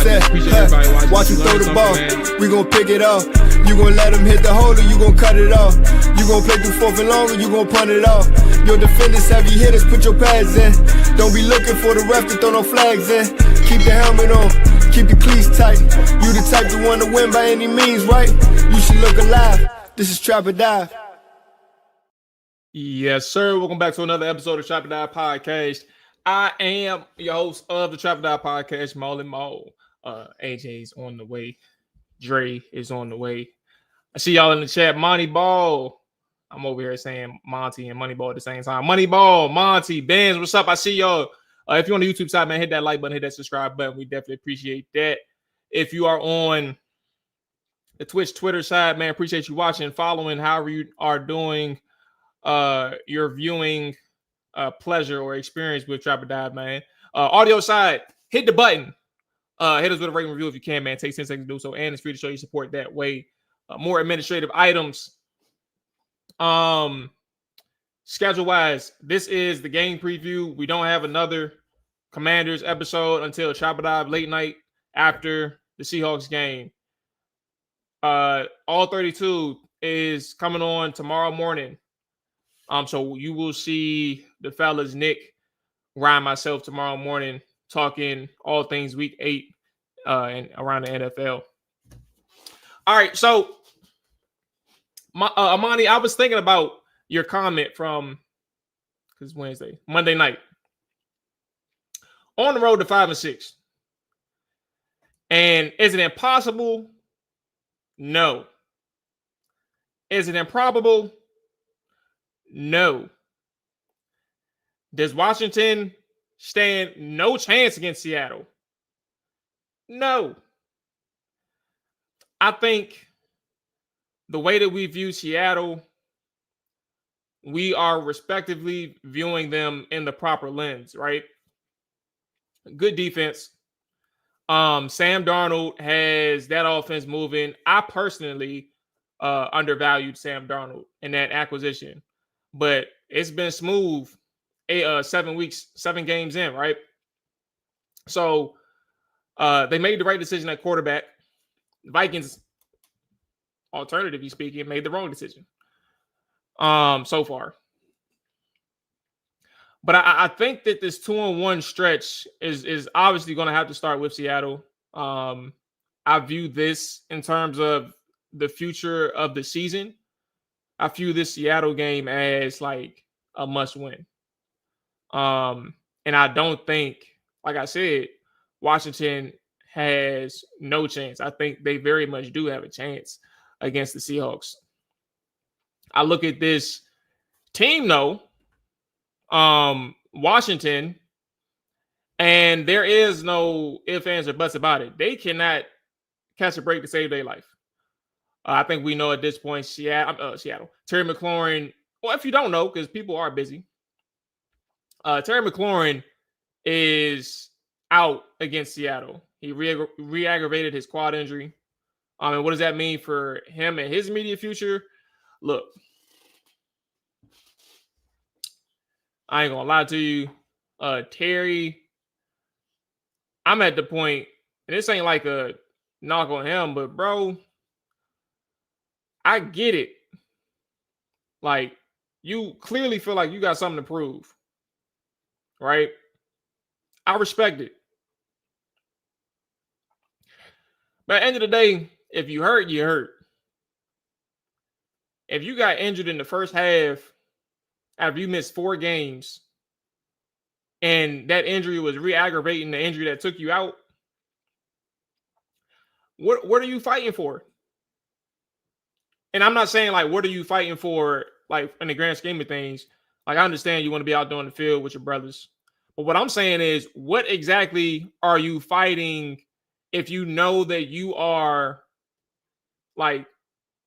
said, watch him throw the ball. We gon' pick it up. You gon' let him hit the hole or you gon' cut it off. You gon' play through fourth and long or you gon' punt it off. Your defenders, heavy hitters, put your pads in. Don't be looking for the ref to throw no flags in. Keep the helmet on, keep the cleats tight. You the type to want to win by any means, right? You should look alive. This is Trap or Dive. Yes, sir. Welcome back to another episode of Trap or Dive Podcast. I am your host of the Trap or Dive Podcast, Marlon Mo. AJ's on the way. Dre is on the way. I see y'all in the chat. Monty Ball. I'm over here saying Monty and Moneyball at the same time. Moneyball, Monty, Benz, what's up? I see y'all. If you're on the YouTube side, man, hit that like button, hit that subscribe button. We definitely appreciate that. If you are on the Twitch, Twitter side, man, appreciate you watching, following, however you are doing your viewing pleasure or experience with Trap or Dive, man. Audio side, hit the button. Hit us with a rating review if you can, man. Take 10 seconds to do so, and it's free to show your support that way. More administrative items. Schedule-wise, this is the game preview. We don't have another Commanders episode until Trap or Dive late night after the Seahawks game. All 32 is coming on tomorrow morning. So you will see the fellas, Nick, Ryan, myself tomorrow morning talking all things week 8 and around the NFL. All right, so Amani, I was thinking about your comment from Monday night. On the road to 5-6. And is it impossible? No. Is it improbable? No. Does Washington stand no chance against Seattle? No. I think the way that we view Seattle, we are respectively viewing them in the proper lens, right? Good defense. Sam Darnold has that offense moving. I personally undervalued Sam Darnold in that acquisition, but it's been smooth 7 weeks, 7 games in, right? So they made the right decision at quarterback. The Vikings, alternatively speaking, made the wrong decision so far. But I think that this 2-1 stretch is obviously going to have to start with Seattle. I view this in terms of the future of the season. I view this Seattle game as like a must win. And I don't think, like I said, Washington has no chance. I think they very much do have a chance against the Seahawks. I look at this team, though, Washington, and there is no ifs, ands, or buts about it. They cannot catch a break to save their life. I think we know at this point, Seattle. Terry McLaurin, well, if you don't know, because people are busy, Terry McLaurin is out against Seattle. He re-aggravated his quad injury. And what does that mean for him and his immediate future? Look, I ain't gonna lie to you. Terry, I'm at the point, and this ain't like a knock on him, but bro, I get it. Like, you clearly feel like you got something to prove, right? I respect it. But at the end of the day, if you hurt, you hurt. If you got injured in the first half after you missed 4 games and that injury was re-aggravating the injury that took you out, what are you fighting for? And I'm not saying, like, what are you fighting for, like, in the grand scheme of things? Like, I understand you want to be out there on the field with your brothers. But what I'm saying is, what exactly are you fighting if you know that you are, like,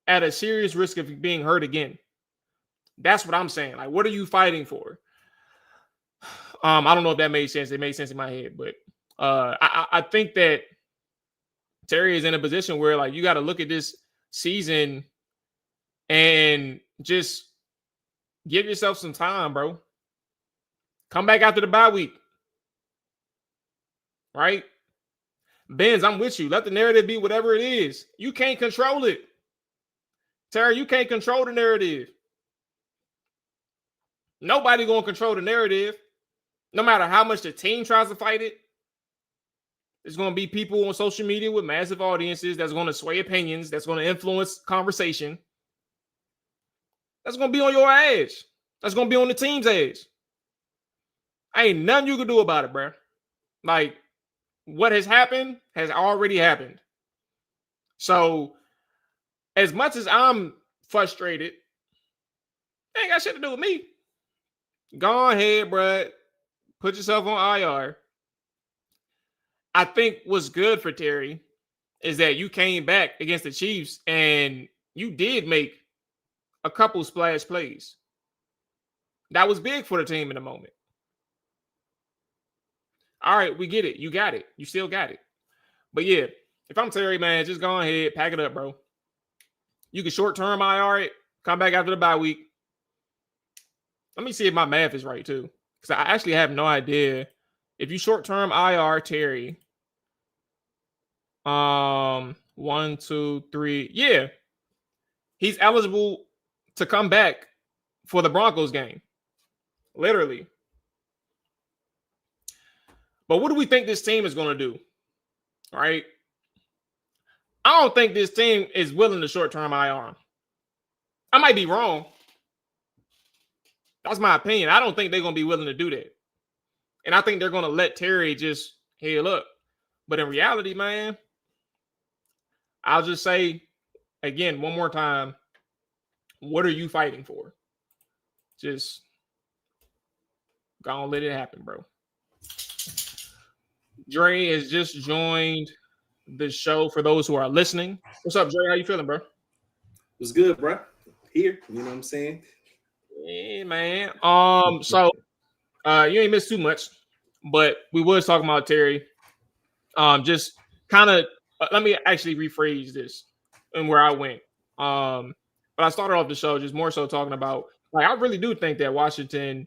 at a serious risk of being hurt again? That's what I'm saying. Like, what are you fighting for? I don't know if that made sense. It made sense in my head. But I think that Terry is in a position where, like, you got to look at this season and just give yourself some time, bro. Come back after the bye week. Right? Benz, I'm with you. Let the narrative be whatever it is. You can't control it. Terry, you can't control the narrative. Nobody going to control the narrative. No matter how much the team tries to fight it, there's going to be people on social media with massive audiences that's going to sway opinions, that's going to influence conversation. That's going to be on your edge. That's going to be on the team's edge. Ain't nothing you can do about it, bro. Like, what has happened has already happened. So, as much as I'm frustrated, it ain't got shit to do with me. Go ahead, bro. Put yourself on IR. I think what's good for Terry is that you came back against the Chiefs and you did make a couple splash plays. That was big for the team in the moment. All right, we get it. You got it. You still got it. But yeah, if I'm Terry, man, just go ahead, pack it up, bro. You can short-term IR it, come back after the bye week. Let me see if my math is right, too. Because I actually have no idea. If you short-term IR Terry, 1, 2, 3. Yeah. He's eligible to come back for the Broncos game. Literally. But what do we think this team is going to do? All right. I don't think this team is willing to short-term IR. I might be wrong. That's my opinion. I don't think they're going to be willing to do that. And I think they're going to let Terry just heal up. But in reality, man, I'll just say, again, one more time, what are you fighting for? Just go and let it happen, bro. Dre has just joined the show for those who are listening. What's up, Dre? How you feeling, bro? What's good, bro? Here, you know what I'm saying? Yeah, man. So you ain't missed too much, but we was talking about Terry. Just kind of let me actually rephrase this and where I went. But I started off the show just more so talking about, like, I really do think that Washington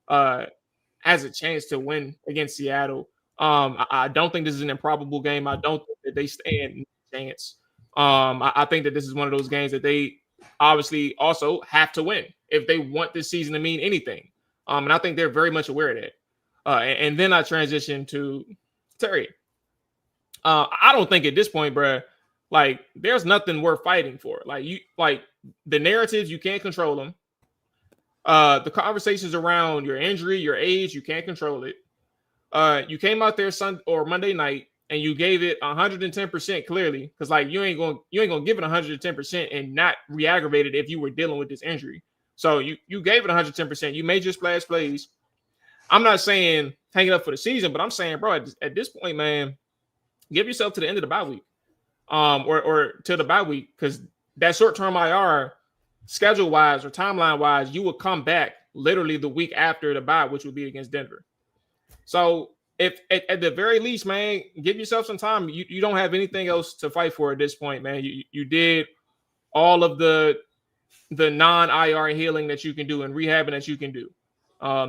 has a chance to win against Seattle. I don't think this is an improbable game. I don't think that they stand a chance. I think that this is one of those games that they obviously also have to win if they want this season to mean anything. And I think they're very much aware of that. And then I transition to Terry. I don't think at this point, bro, like, there's nothing worth fighting for. Like the narratives, you can't control them. The conversations around your injury, your age, you can't control it. You came out there Sunday or Monday night and you gave it 110% clearly, because like you ain't gonna give it 110% and not re-aggravate it if you were dealing with this injury. So you gave it 110%. You made your splash plays. I'm not saying hang it up for the season, but I'm saying, bro, at this point, man, give yourself to the end of the bye week, or to the bye week, because that short-term IR, schedule-wise or timeline-wise, you will come back literally the week after the bye, which would be against Denver. So if at the very least, man, give yourself some time. You don't have anything else to fight for at this point, man. You did all of the non-IR healing that you can do and rehabbing that you can do.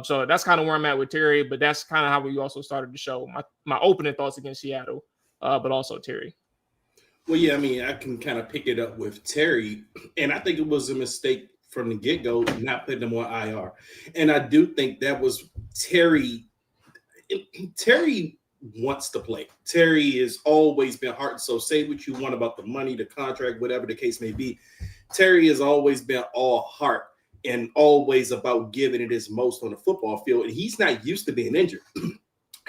So that's kind of where I'm at with Terry, but that's kind of how we also started the show. My opening thoughts against Seattle, but also Terry. Well, yeah, I mean, I can kind of pick it up with Terry, and I think it was a mistake from the get-go not putting him on IR. And I do think that was Terry. Terry wants to play. Terry has always been heart and soul. Say what you want about the money, the contract, whatever the case may be. Terry has always been all heart and always about giving it his most on the football field. And he's not used to being injured.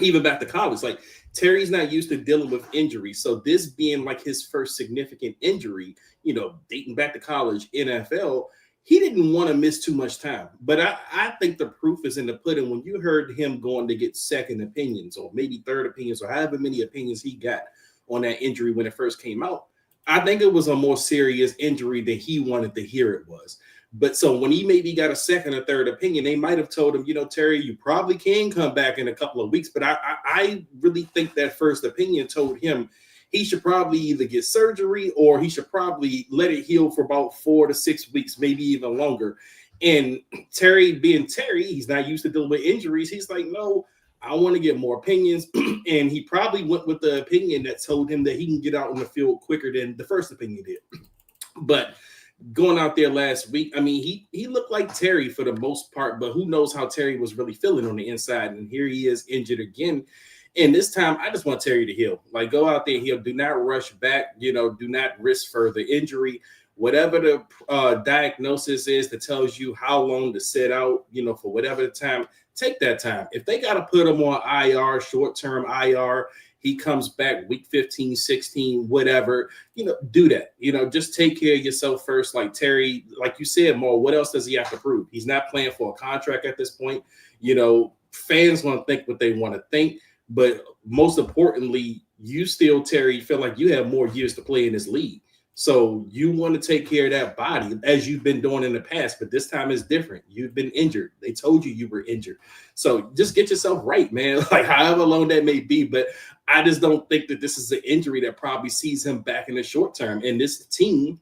Even back to college, like Terry's not used to dealing with injuries. So this being like his first significant injury, you know, dating back to college, NFL, he didn't want to miss too much time. But I think the proof is in the pudding when you heard him going to get second opinions or maybe third opinions or however many opinions he got on that injury when it first came out. I think it was a more serious injury than he wanted to hear it was. But so when he maybe got a second or third opinion, they might have told him, you know, Terry, you probably can come back in a couple of weeks. But I really think that first opinion told him he should probably either get surgery or he should probably let it heal for about 4 to 6 weeks, maybe even longer. And Terry being Terry, he's not used to dealing with injuries. He's like, no, I want to get more opinions. And he probably went with the opinion that told him that he can get out on the field quicker than the first opinion did. But going out there last week, I mean, he looked like Terry for the most part, but who knows how Terry was really feeling on the inside. And here he is injured again. And this time, I just want Terry to heal. Like, go out there and heal. Do not rush back. Do not risk further injury. Whatever the diagnosis is that tells you how long to sit out, for whatever the time, take that time. If they got to put him on IR, short-term IR, he comes back week 15, 16, whatever, do that. Just take care of yourself first. Like Terry, like you said, Mo, what else does he have to prove? He's not playing for a contract at this point. Fans want to think what they want to think. But most importantly, you still, Terry, feel like you have more years to play in this league. So you want to take care of that body as you've been doing in the past, but this time is different. You've been injured. They told you were injured. So just get yourself right, man, like however long that may be. But I just don't think that this is an injury that probably sees him back in the short term. And this team,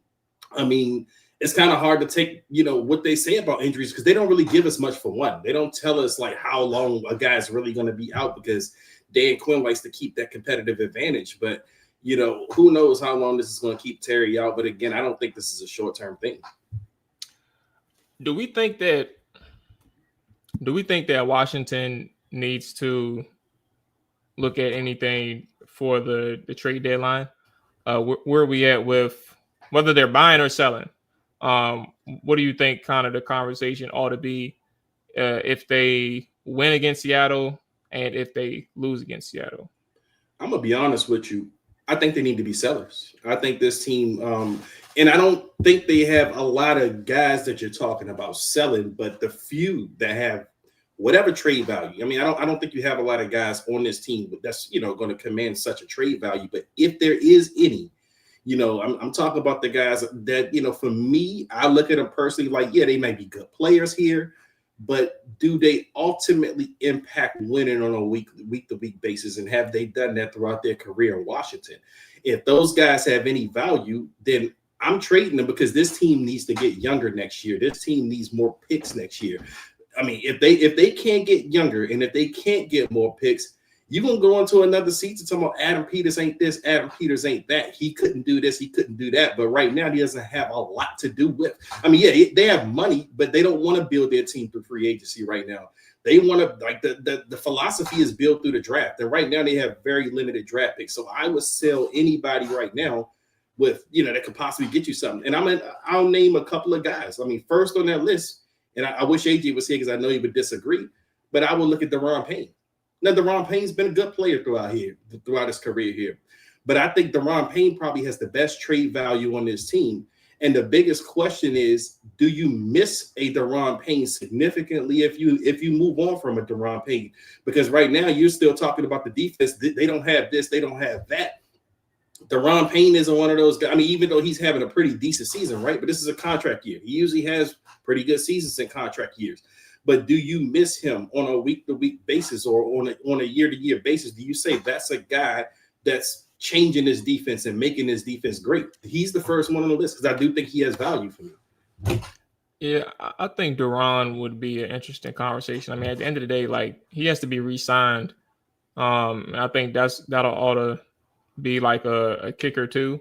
I mean, it's kind of hard to take, what they say about injuries because they don't really give us much for one. They don't tell us like how long a guy's really going to be out because Dan Quinn likes to keep that competitive advantage. But who knows how long this is going to keep Terry out. But again, I don't think this is a short-term thing. Do we think that Washington needs to look at anything for the trade deadline? Where are we at with whether they're buying or selling? What do you think kind of the conversation ought to be if they win against Seattle and if they lose against Seattle? I'm going to be honest with you. I think they need to be sellers. I think this team, and I don't think they have a lot of guys that you're talking about selling, but the few that have whatever trade value. I mean, I don't think you have a lot of guys on this team that's, going to command such a trade value. But if there is any, I'm talking about the guys that, for me, I look at them personally like, yeah, they might be good players here, but do they ultimately impact winning on a week-to-week basis? And have they done that throughout their career in Washington? If those guys have any value, then I'm trading them because this team needs to get younger next year. This team needs more picks next year. I mean, if they can't get younger and if they can't get more picks, you're going to go into another season talking about Adam Peters ain't this, Adam Peters ain't that. He couldn't do this, he couldn't do that. But right now, he doesn't have a lot to do with. I mean, yeah, they have money, but they don't want to build their team through free agency right now. They want to, like, the philosophy is built through the draft. And right now, they have very limited draft picks. So I would sell anybody right now with, that could possibly get you something. And I'll name a couple of guys. I mean, first on that list, and I wish AJ was here because I know he would disagree, but I would look at Deron Payne. Now, Deron Payne's been a good player throughout his career here. But I think Deron Payne probably has the best trade value on this team. And the biggest question is, do you miss a Deron Payne significantly if you move on from a Deron Payne? Because right now you're still talking about the defense. They don't have this, they don't have that. Deron Payne isn't one of those guys. I mean, even though he's having a pretty decent season, right? But this is a contract year. He usually has pretty good seasons in contract years. But do you miss him on a week-to-week basis or on a year-to-year basis? Do you say that's a guy that's changing his defense and making his defense great? He's the first one on the list because I do think he has value for me. Yeah, I think Deron would be an interesting conversation. I mean, at the end of the day, like, he has to be re-signed. And I think that'll ought to be like a kicker too,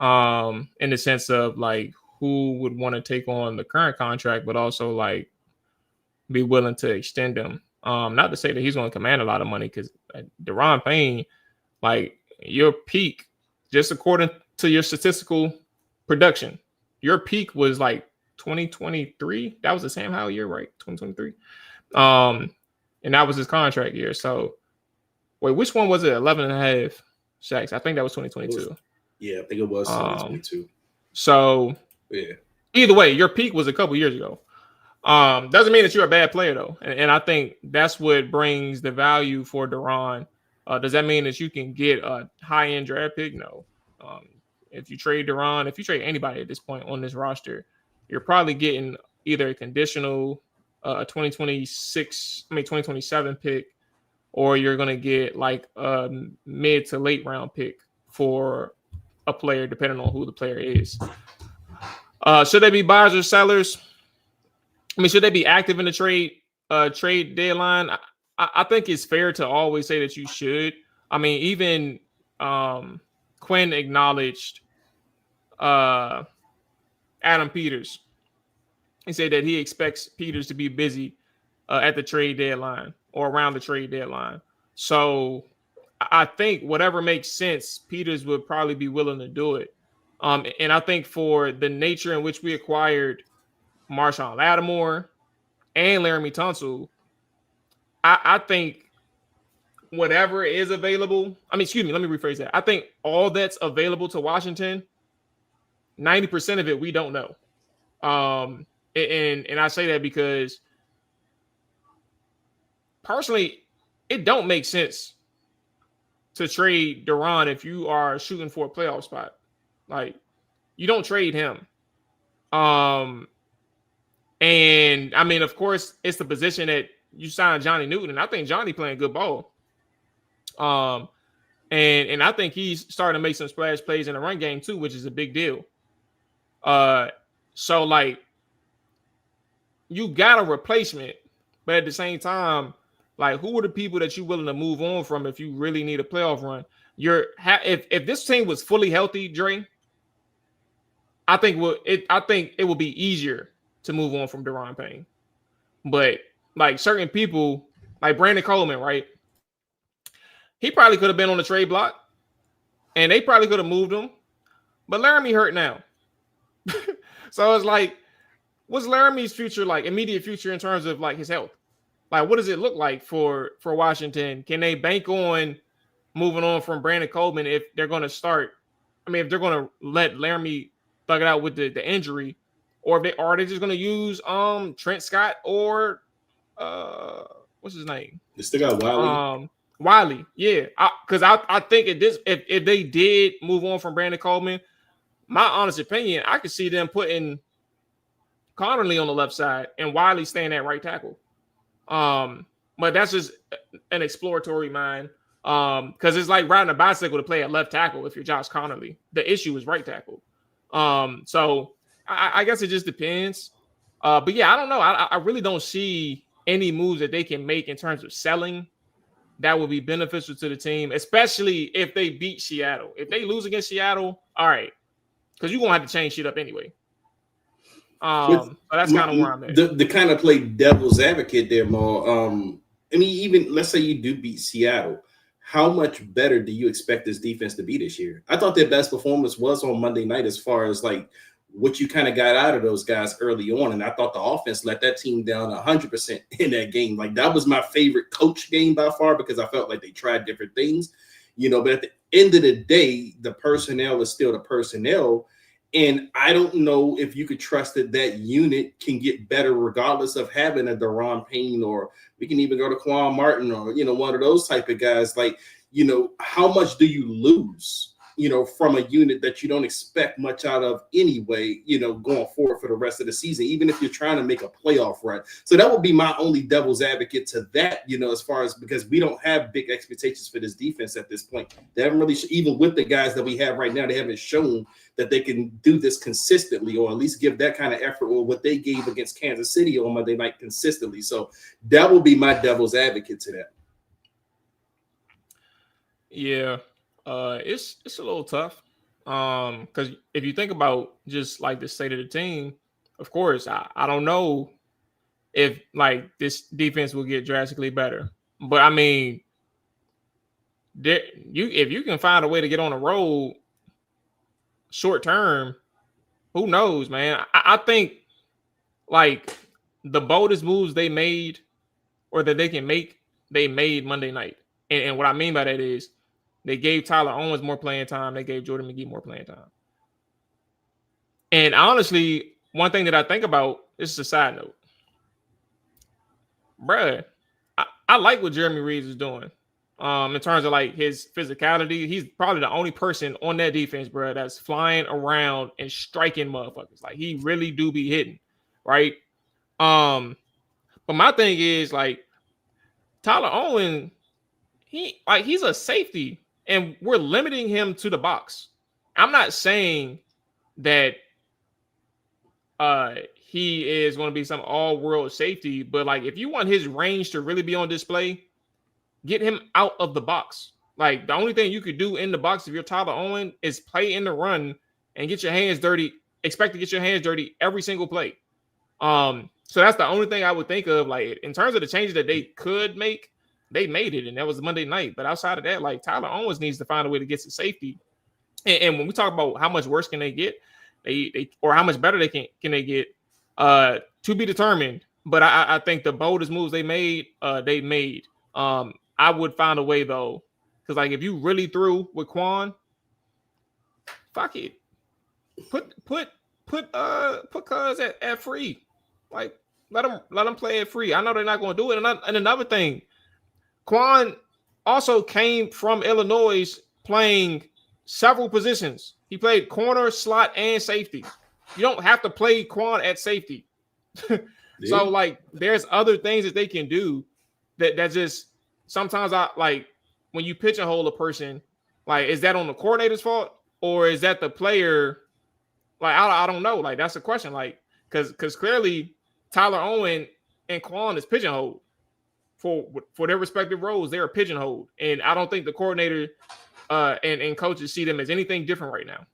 in the sense of like who would want to take on the current contract, but also like be willing to extend him. Not to say that he's going to command a lot of money because Deron Payne, like your peak, just according to your statistical production, your peak was like 2023. That was the Sam Howell year, right? 2023. And that was his contract year. So wait, which one was it? 11 and a half sacks. I think that was 2022. Yeah, I think it was 2022. So yeah. Either way, your peak was a couple years ago. Doesn't mean that you're a bad player though. And I think that's what brings the value for Deron. Does that mean that you can get a high-end draft pick? No. If you trade Deron, if you trade anybody at this point on this roster, you're probably getting either a conditional 2027 pick, or you're going to get like a mid to late round pick for a player, depending on who the player is. Should they be buyers or sellers? I mean, should they be active in the trade deadline? I think it's fair to always say that you should. I mean, even Quinn acknowledged Adam Peters. He said that he expects Peters to be busy at the trade deadline or around the trade deadline. So I think whatever makes sense, Peters would probably be willing to do it. And I think for the nature in which we acquired Marshawn Lattimore and Laramie Tunsil, I think whatever is available. I mean, excuse me, let me rephrase that. I think all that's available to Washington, 90% of it we don't know. And I say that because personally, it don't make sense to trade Duran if you are shooting for a playoff spot. Like, you don't trade him. And I mean, of course, it's the position that you signed Johnny Newton, and I think Johnny playing good ball. And I think he's starting to make some splash plays in the run game too, which is a big deal. So like, you got a replacement, but at the same time, like, who are the people that you're willing to move on from if you really need a playoff run? If this team was fully healthy, Dre, I think it will be easier to move on from Daron Payne. But like certain people, like Brandon Coleman, right? He probably could have been on the trade block, and they probably could have moved him. But Laramie hurt now, so it's like, what's Laramie's future like? Immediate future in terms of like his health. Like, what does it look like for Washington? Can they bank on moving on from Brandon Coleman if they're going to start? I mean, if they're going to let Laramie thug it out with the injury, or if are they just going to use Trent Scott or what's his name? They still got Wiley. Wiley, yeah. Because I think if they did move on from Brandon Coleman, my honest opinion, I could see them putting Connerly on the left side and Wiley staying at right tackle. But that's just an exploratory mind. Because it's like riding a bicycle to play at left tackle if you're Josh Connerly. The issue is right tackle. So I guess it just depends. But yeah, I don't know. I really don't see any moves that they can make in terms of selling that would be beneficial to the team, especially if they beat Seattle. If they lose against Seattle, all right, because you're gonna have to change shit up anyway. So that's kind of where I'm at. The kind of play devil's advocate there, Maul. I mean, even let's say you do beat Seattle, how much better do you expect this defense to be this year? I thought their best performance was on Monday night as far as like what you kind of got out of those guys early on. And I thought the offense let that team down 100% in that game. Like, that was my favorite coach game by far because I felt like they tried different things, but at the end of the day, the personnel is still the personnel. And I don't know if you could trust that unit can get better regardless of having a Daron Payne, or we can even go to Quan Martin or, one of those type of guys. Like, how much do you lose, from a unit that you don't expect much out of anyway, going forward for the rest of the season, even if you're trying to make a playoff run. So that would be my only devil's advocate to that, as far as, because we don't have big expectations for this defense at this point. They haven't really, even with the guys that we have right now, they haven't shown that they can do this consistently, or at least give that kind of effort, or what they gave against Kansas City on Monday night consistently. So that will be my devil's advocate to that. Yeah. It's a little tough. Because if you think about just like the state of the team, of course, I don't know if like this defense will get drastically better. But I mean, if you can find a way to get on the road short term, who knows, man? I think like the boldest moves they made, or that they can make, they made Monday night. And what I mean by that is, they gave Tyler Owens more playing time. They gave Jordan McGee more playing time. And honestly, one thing that I think about, this is a side note. Bruh, I like what Jeremy Reeves is doing. In terms of like his physicality. He's probably the only person on that defense, bruh, that's flying around and striking motherfuckers. Like, he really do be hitting, right? But my thing is, like, Tyler Owen, he's a safety. And we're limiting him to the box. I'm not saying that he is going to be some all-world safety, but like, if you want his range to really be on display, get him out of the box. Like, the only thing you could do in the box if you're Tyler Owen is play in the run and get your hands dirty. Expect to get your hands dirty every single play. So that's the only thing I would think of. Like, in terms of the changes that they could make, they made it, and that was Monday night. But outside of that, like, Tyler Owens needs to find a way to get some safety. And when we talk about how much worse can they get, they or how much better can they get, to be determined. But I think the boldest moves they made. I would find a way though, because like if you really threw with Quan, fuck it, put Cuz at free, like let them play it free. I know they're not going to do it. And another thing, Quan also came from Illinois playing several positions. He played corner, slot, and safety. You don't have to play Quan at safety. So like there's other things that they can do that just sometimes I like when you pigeonhole a person, like is that on the coordinator's fault or is that the player? Like I don't know. Like that's the question. Like because clearly Tyler Owen and Quan is pigeonholed for their respective roles. They are pigeonholed, and I don't think the coordinator and coaches see them as anything different right now.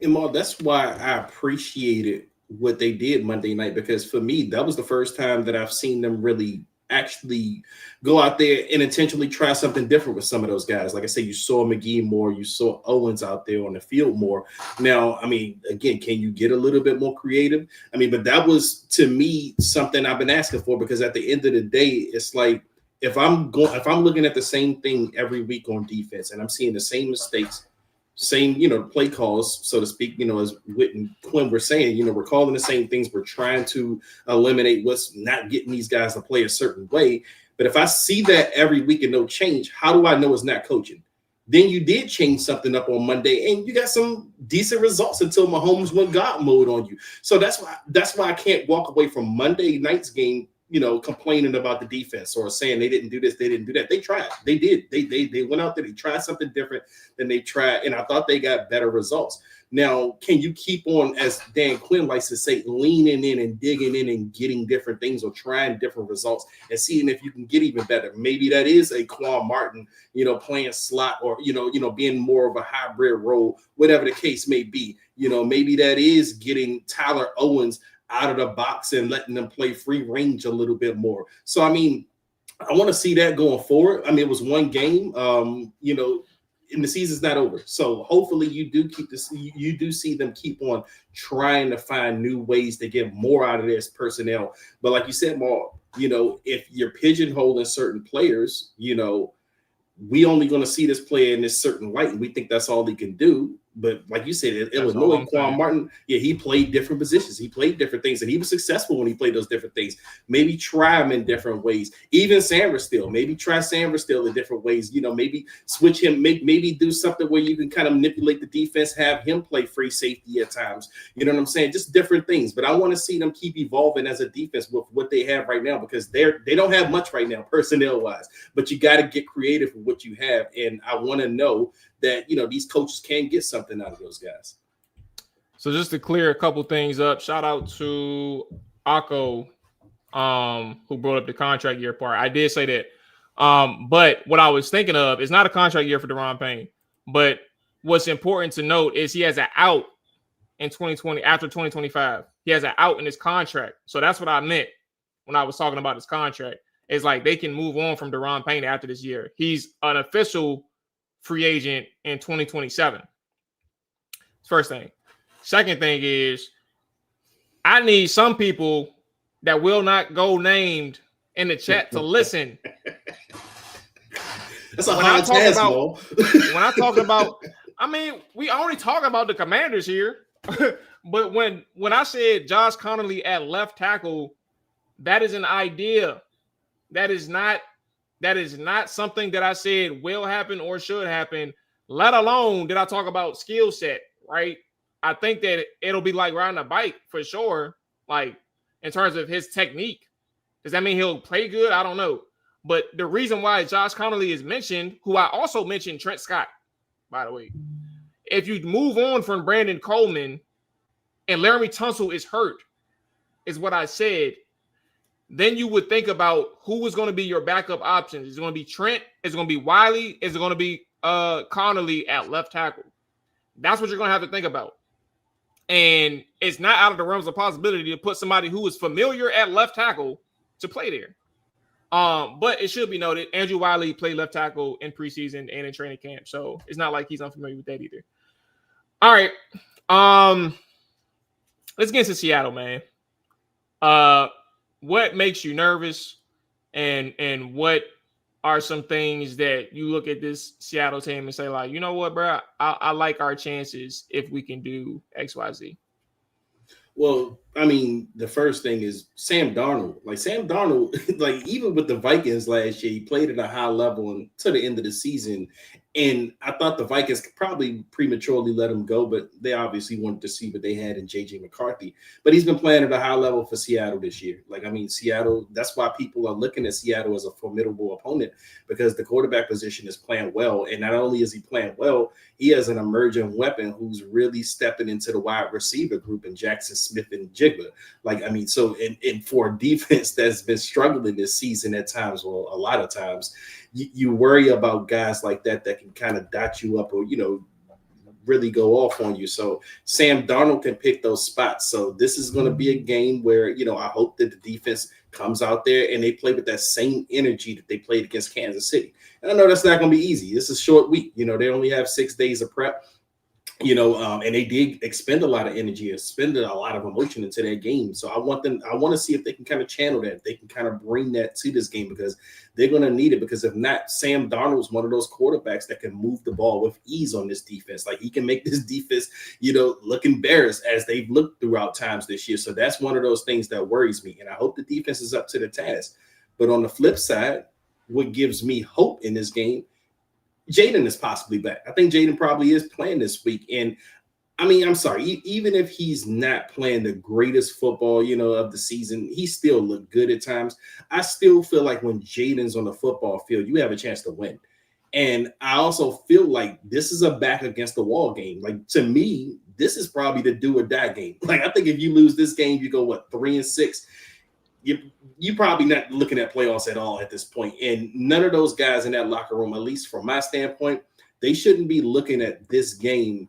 And Mark, that's why I appreciated what they did Monday night, because for me, that was the first time that I've seen them really actually go out there and intentionally try something different with some of those guys. Like I said, you saw McGee more, you saw Owens out there on the field more. Now, I mean, again, can you get a little bit more creative? I mean, but that was to me something I've been asking for, because at the end of the day, it's like if I'm looking at the same thing every week on defense and I'm seeing the same mistakes, same, play calls, so to speak, as Whit and Quinn were saying, we're calling the same things. We're trying to eliminate what's not getting these guys to play a certain way. But if I see that every week and no change, how do I know it's not coaching? Then you did change something up on Monday and you got some decent results until Mahomes went God mode on you. So that's why I can't walk away from Monday night's game complaining about the defense or saying they didn't do this, they didn't do that. They tried. They did. They went out there, they tried something different than they tried, and I thought they got better results. Now, can you keep on, as Dan Quinn likes to say, leaning in and digging in and getting different things or trying different results and seeing if you can get even better? Maybe that is a Quan Martin, playing slot or, being more of a hybrid role, whatever the case may be. Maybe that is getting Tyler Owens out of the box and letting them play free range a little bit more. So, I mean, I want to see that going forward. I mean, it was one game, and the season's not over. So hopefully you do see them keep on trying to find new ways to get more out of this personnel. But like you said, Mark, if you're pigeonholing certain players, we only going to see this player in this certain light, and we think that's all he can do. But like you said, Illinois, Quan Martin, he played different positions. He played different things, and he was successful when he played those different things. Maybe try him in different ways. Even Sanders still, maybe try Sanders still in different ways. Maybe switch him, maybe do something where you can kind of manipulate the defense, have him play free safety at times. You know what I'm saying? Just different things. But I want to see them keep evolving as a defense with what they have right now, because they don't have much right now personnel-wise. But you got to get creative with what you have, and I want to know that these coaches can get something out of those guys. So just to clear a couple things up, shout out to Akko, who brought up the contract year part. I did say that. But what I was thinking of is not a contract year for Deron Payne. But what's important to note is he has an out in 2020 after 2025. He has an out in his contract. So that's what I meant when I was talking about his contract. It's like they can move on from Deron Payne after this year. He's an official free agent in 2027. First thing. Second thing is I need some people that will not go named in the chat to listen. That's a hard task, Mo. When I talk about, I mean, we only talk about the Commanders here. But when I said Josh Connolly at left tackle, that is an idea. That is not something that I said will happen or should happen, let alone did I talk about skill set, right? I think that it'll be like riding a bike for sure, like in terms of his technique. Does that mean he'll play good? I don't know. But the reason why Josh Connolly is mentioned, who I also mentioned Trent Scott, by the way, if you move on from Brandon Coleman and Laramie Tunsil is hurt, is what I said, then you would think about who is going to be your backup options. Is it going to be Trent? Is it going to be Wiley? Is it going to be Connolly at left tackle? That's what you're going to have to think about. And it's not out of the realms of possibility to put somebody who is familiar at left tackle to play there. But it should be noted, Andrew Wiley played left tackle in preseason and in training camp, so it's not like he's unfamiliar with that either. All right, let's get into Seattle, man. What makes you nervous, and what are some things that you look at this Seattle team and say, like, you know what, bro, I like our chances if we can do X, Y, Z? Well, I mean, the first thing is Sam Darnold. Like, Sam Darnold, like, even with the Vikings last year, he played at a high level until the end of the season. And I thought the Vikings could probably prematurely let him go, but they obviously wanted to see what they had in J.J. McCarthy. But he's been playing at a high level for Seattle this year. Like, I mean, Seattle, that's why people are looking at Seattle as a formidable opponent, because the quarterback position is playing well. And not only is he playing well, he has an emerging weapon who's really stepping into the wide receiver group in Jackson Smith and Jigba. Like, I mean, so and for a defense that's been struggling this season at times, well, a lot of times, you worry about guys like that can kind of dot you up or, you know, really go off on you. So Sam Darnold can pick those spots. So this is going to be a game where, you know, I hope that the defense comes out there and they play with that same energy that they played against Kansas City. And I know that's not going to be easy. This is a short week. You know, they only have 6 days of prep. You know, and they did expend a lot of energy, expended a lot of emotion into that game. So I want to see if they can kind of channel that, if they can kind of bring that to this game, because they're going to need it. Because if not, Sam Darnold's one of those quarterbacks that can move the ball with ease on this defense. Like, he can make this defense, you know, look embarrassed as they've looked throughout times this year. So that's one of those things that worries me. And I hope the defense is up to the task. But on the flip side, what gives me hope in this game, Jaden is possibly back. I think Jaden probably is playing this week. And I mean, I'm sorry, even if he's not playing the greatest football, you know, of the season, he still looked good at times. I still feel like when Jaden's on the football field, you have a chance to win. And I also feel like this is a back against the wall game. Like, to me, this is probably the do or die game. Like, I think if you lose this game, you go, 3-6. You probably not looking at playoffs at all at this point. And none of those guys in that locker room, at least from my standpoint, they shouldn't be looking at this game,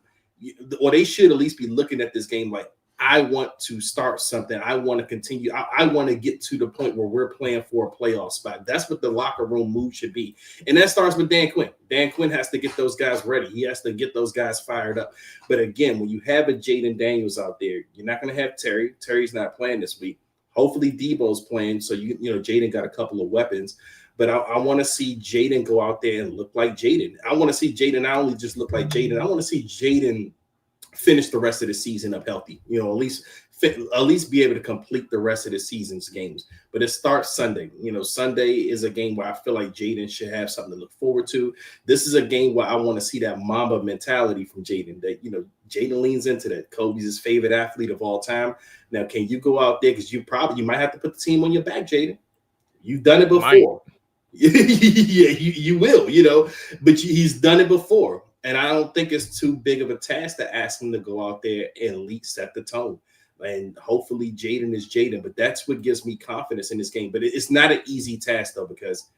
or they should at least be looking at this game like, I want to start something. I want to continue. I want to get to the point where we're playing for a playoff spot. That's what the locker room move should be. And that starts with Dan Quinn. Dan Quinn has to get those guys ready. He has to get those guys fired up. But again, when you have a Jaden Daniels out there, you're not going to have Terry. Terry's not playing this week. Hopefully Debo's playing, so you know Jaden got a couple of weapons. But I want to see Jaden go out there and look like Jaden. I want to see Jaden not only just look like Jaden, I want to see Jaden finish the rest of the season up healthy. You know, at least be able to complete the rest of the season's games. But it starts Sunday. You know, Sunday is a game where I feel like Jaden should have something to look forward to. This is a game where I want to see that Mamba mentality from Jaden, that, you know, Jaden leans into that. Kobe's his favorite athlete of all time. Now, can you go out there? Because you might have to put the team on your back, Jaden. You've done it before. Yeah, you will, you know, but he's done it before. And I don't think it's too big of a task to ask him to go out there and at least set the tone. And hopefully Jaden is Jaden, but that's what gives me confidence in this game. But it's not an easy task, though, because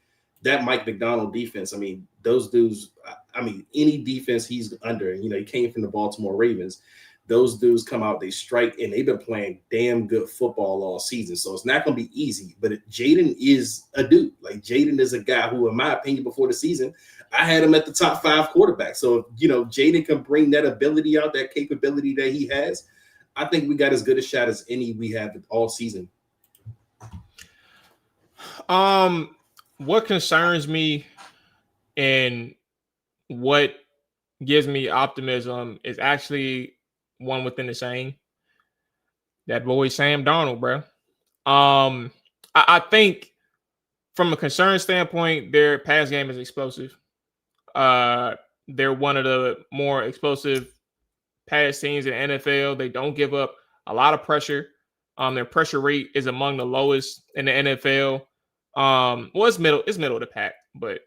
that Mike McDonald defense, I mean, those dudes, I mean, any defense he's under, you know, he came from the Baltimore Ravens. Those dudes come out, they strike, and they've been playing damn good football all season. So it's not going to be easy, but Jaden is a dude. Like, Jaden is a guy who, in my opinion, before the season, I had him at the top 5 quarterback. So, if, you know, Jaden can bring that ability out, that capability that he has, I think we got as good a shot as any we have all season. What concerns me and what gives me optimism is actually one within the same. That boy Sam Darnold, bro. I think from a concern standpoint, their pass game is explosive. They're one of the more explosive pass teams in the NFL. They don't give up a lot of pressure. Their pressure rate is among the lowest in the NFL. Well, it's middle of the pack, but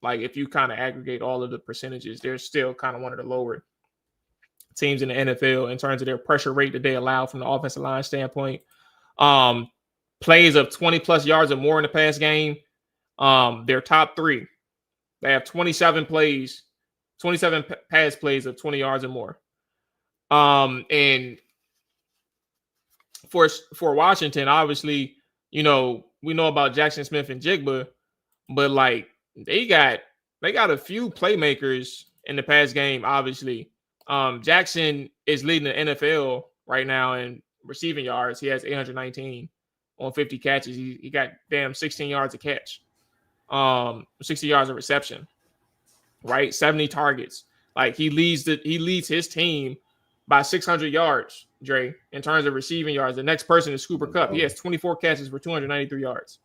like if you kind of aggregate all of the percentages, they're still kind of one of the lower teams in the NFL in terms of their pressure rate that they allow from the offensive line standpoint. plays of 20 plus yards or more in the pass game. They're top 3. They have 27 plays, 27 pass plays of 20 yards or more. And for Washington, obviously, we know about Jackson Smith and Jigba, but like they got a few playmakers in the pass game. Obviously, Jackson is leading the NFL right now in receiving yards. He has 819 on 50 catches. He got 16 yards a catch, 60 yards of reception, right? 70 targets. Like he leads his team by 600 yards, Dre, in terms of receiving yards. The next person is Cooper Kupp. He has 24 catches for 293 yards.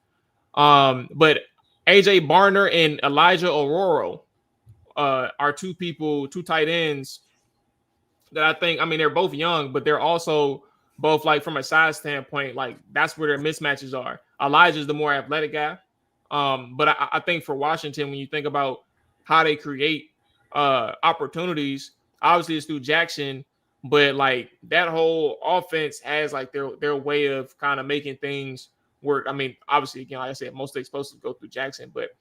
But AJ Barner and Elijah Aurora are two tight ends that I think, they're both young, but they're also both, like, from a size standpoint, like, that's where their mismatches are. Elijah's the more athletic guy. But I think for Washington, when you think about how they create opportunities, obviously it's through Jackson, but, like, that whole offense has, like, their way of kind of making things work. Obviously, again, like I said, most of the explosives go through Jackson, but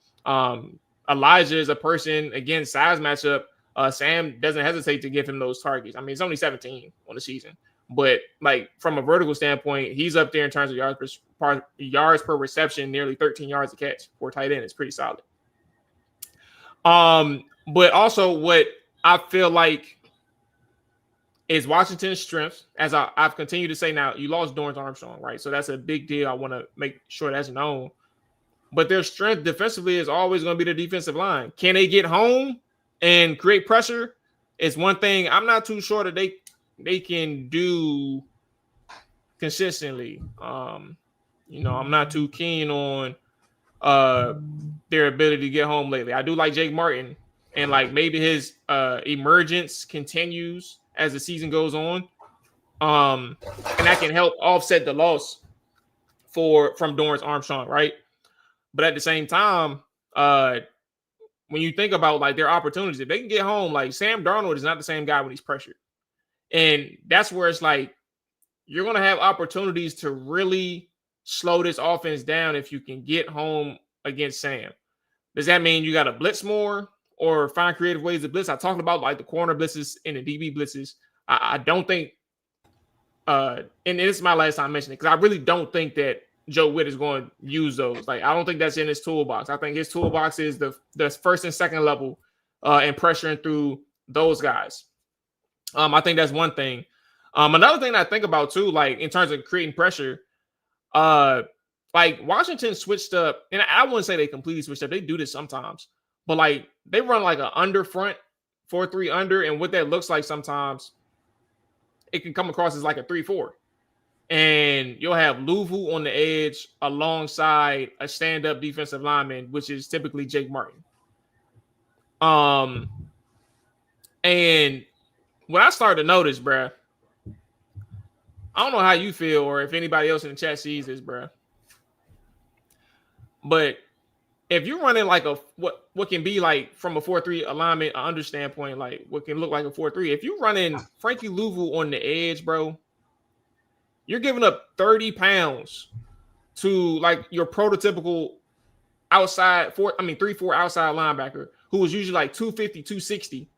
Elijah is a person, again, size matchup. Sam doesn't hesitate to give him those targets. It's only 17 on the season, but like from a vertical standpoint, he's up there in terms of yards per reception, nearly 13 yards a catch for a tight end. It's pretty solid. But also what I feel like is Washington's strength, as I've continued to say now, you lost Dorrance Armstrong, right? So that's a big deal. I want to make sure that's known. But their strength defensively is always going to be the defensive line. Can they get home and create pressure? It's one thing I'm not too sure that they can do consistently. I'm not too keen on their ability to get home lately. I do like Jake Martin, and like maybe his emergence continues as the season goes on. And that can help offset the loss from Dorrance Armstrong, right? But at the same time, when you think about like their opportunities, if they can get home, like Sam Darnold is not the same guy when he's pressured. And that's where it's like you're going to have opportunities to really slow this offense down if you can get home against Sam. Does that mean you got to blitz more or find creative ways to blitz? I talked about like the corner blitzes and the DB blitzes. I don't think, and this is my last time mentioning it, because I really don't think that Joe Witt is going to use those. Like, I don't think that's in his toolbox. I think his toolbox is the first and second level and pressuring through those guys. I think that's one thing. Another thing I think about too, like in terms of creating pressure, like Washington switched up, and I wouldn't say they completely switched up. They do this sometimes, but like they run like an under front 4-3 under, and what that looks like sometimes, it can come across as like a 3-4. And you'll have Louvu on the edge alongside a stand-up defensive lineman, which is typically Jake Martin. And what I started to notice, bruh, I don't know how you feel or if anybody else in the chat sees this, bruh, but if you're running like what can be like from a 4-3 alignment, an under standpoint, like what can look like a 4-3, if you're running Frankie Louvu on the edge, bro, you're giving up 30 pounds to like your prototypical outside 3-4 outside linebacker who was usually like 250, 260.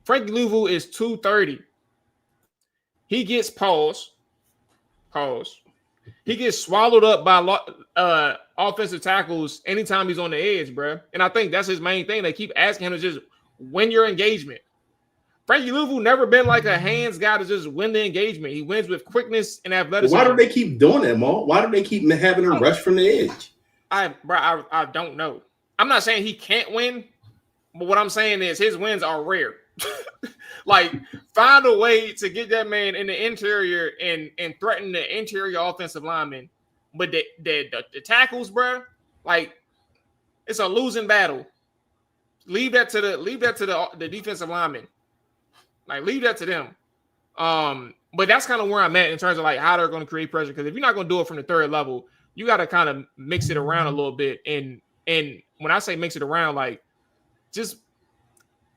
Frankie Louvu is 230. He gets pause. He gets swallowed up by offensive tackles anytime he's on the edge, bro. And I think that's his main thing. They keep asking him to just win your engagement. Frankie Louvu never been like a hands guy to just win the engagement. He wins with quickness and athleticism. Why do they keep doing that, Mo? Why do they keep having a rush from the edge? I don't know. I'm not saying he can't win, but what I'm saying is his wins are rare. Like, find a way to get that man in the interior and threaten the interior offensive lineman. But the tackles, bro, like it's a losing battle. Leave that to the defensive lineman. Like, leave that to them. But that's kind of where I'm at in terms of like how they're going to create pressure. Because if you're not going to do it from the third level, you got to kind of mix it around a little bit. And when I say mix it around, like just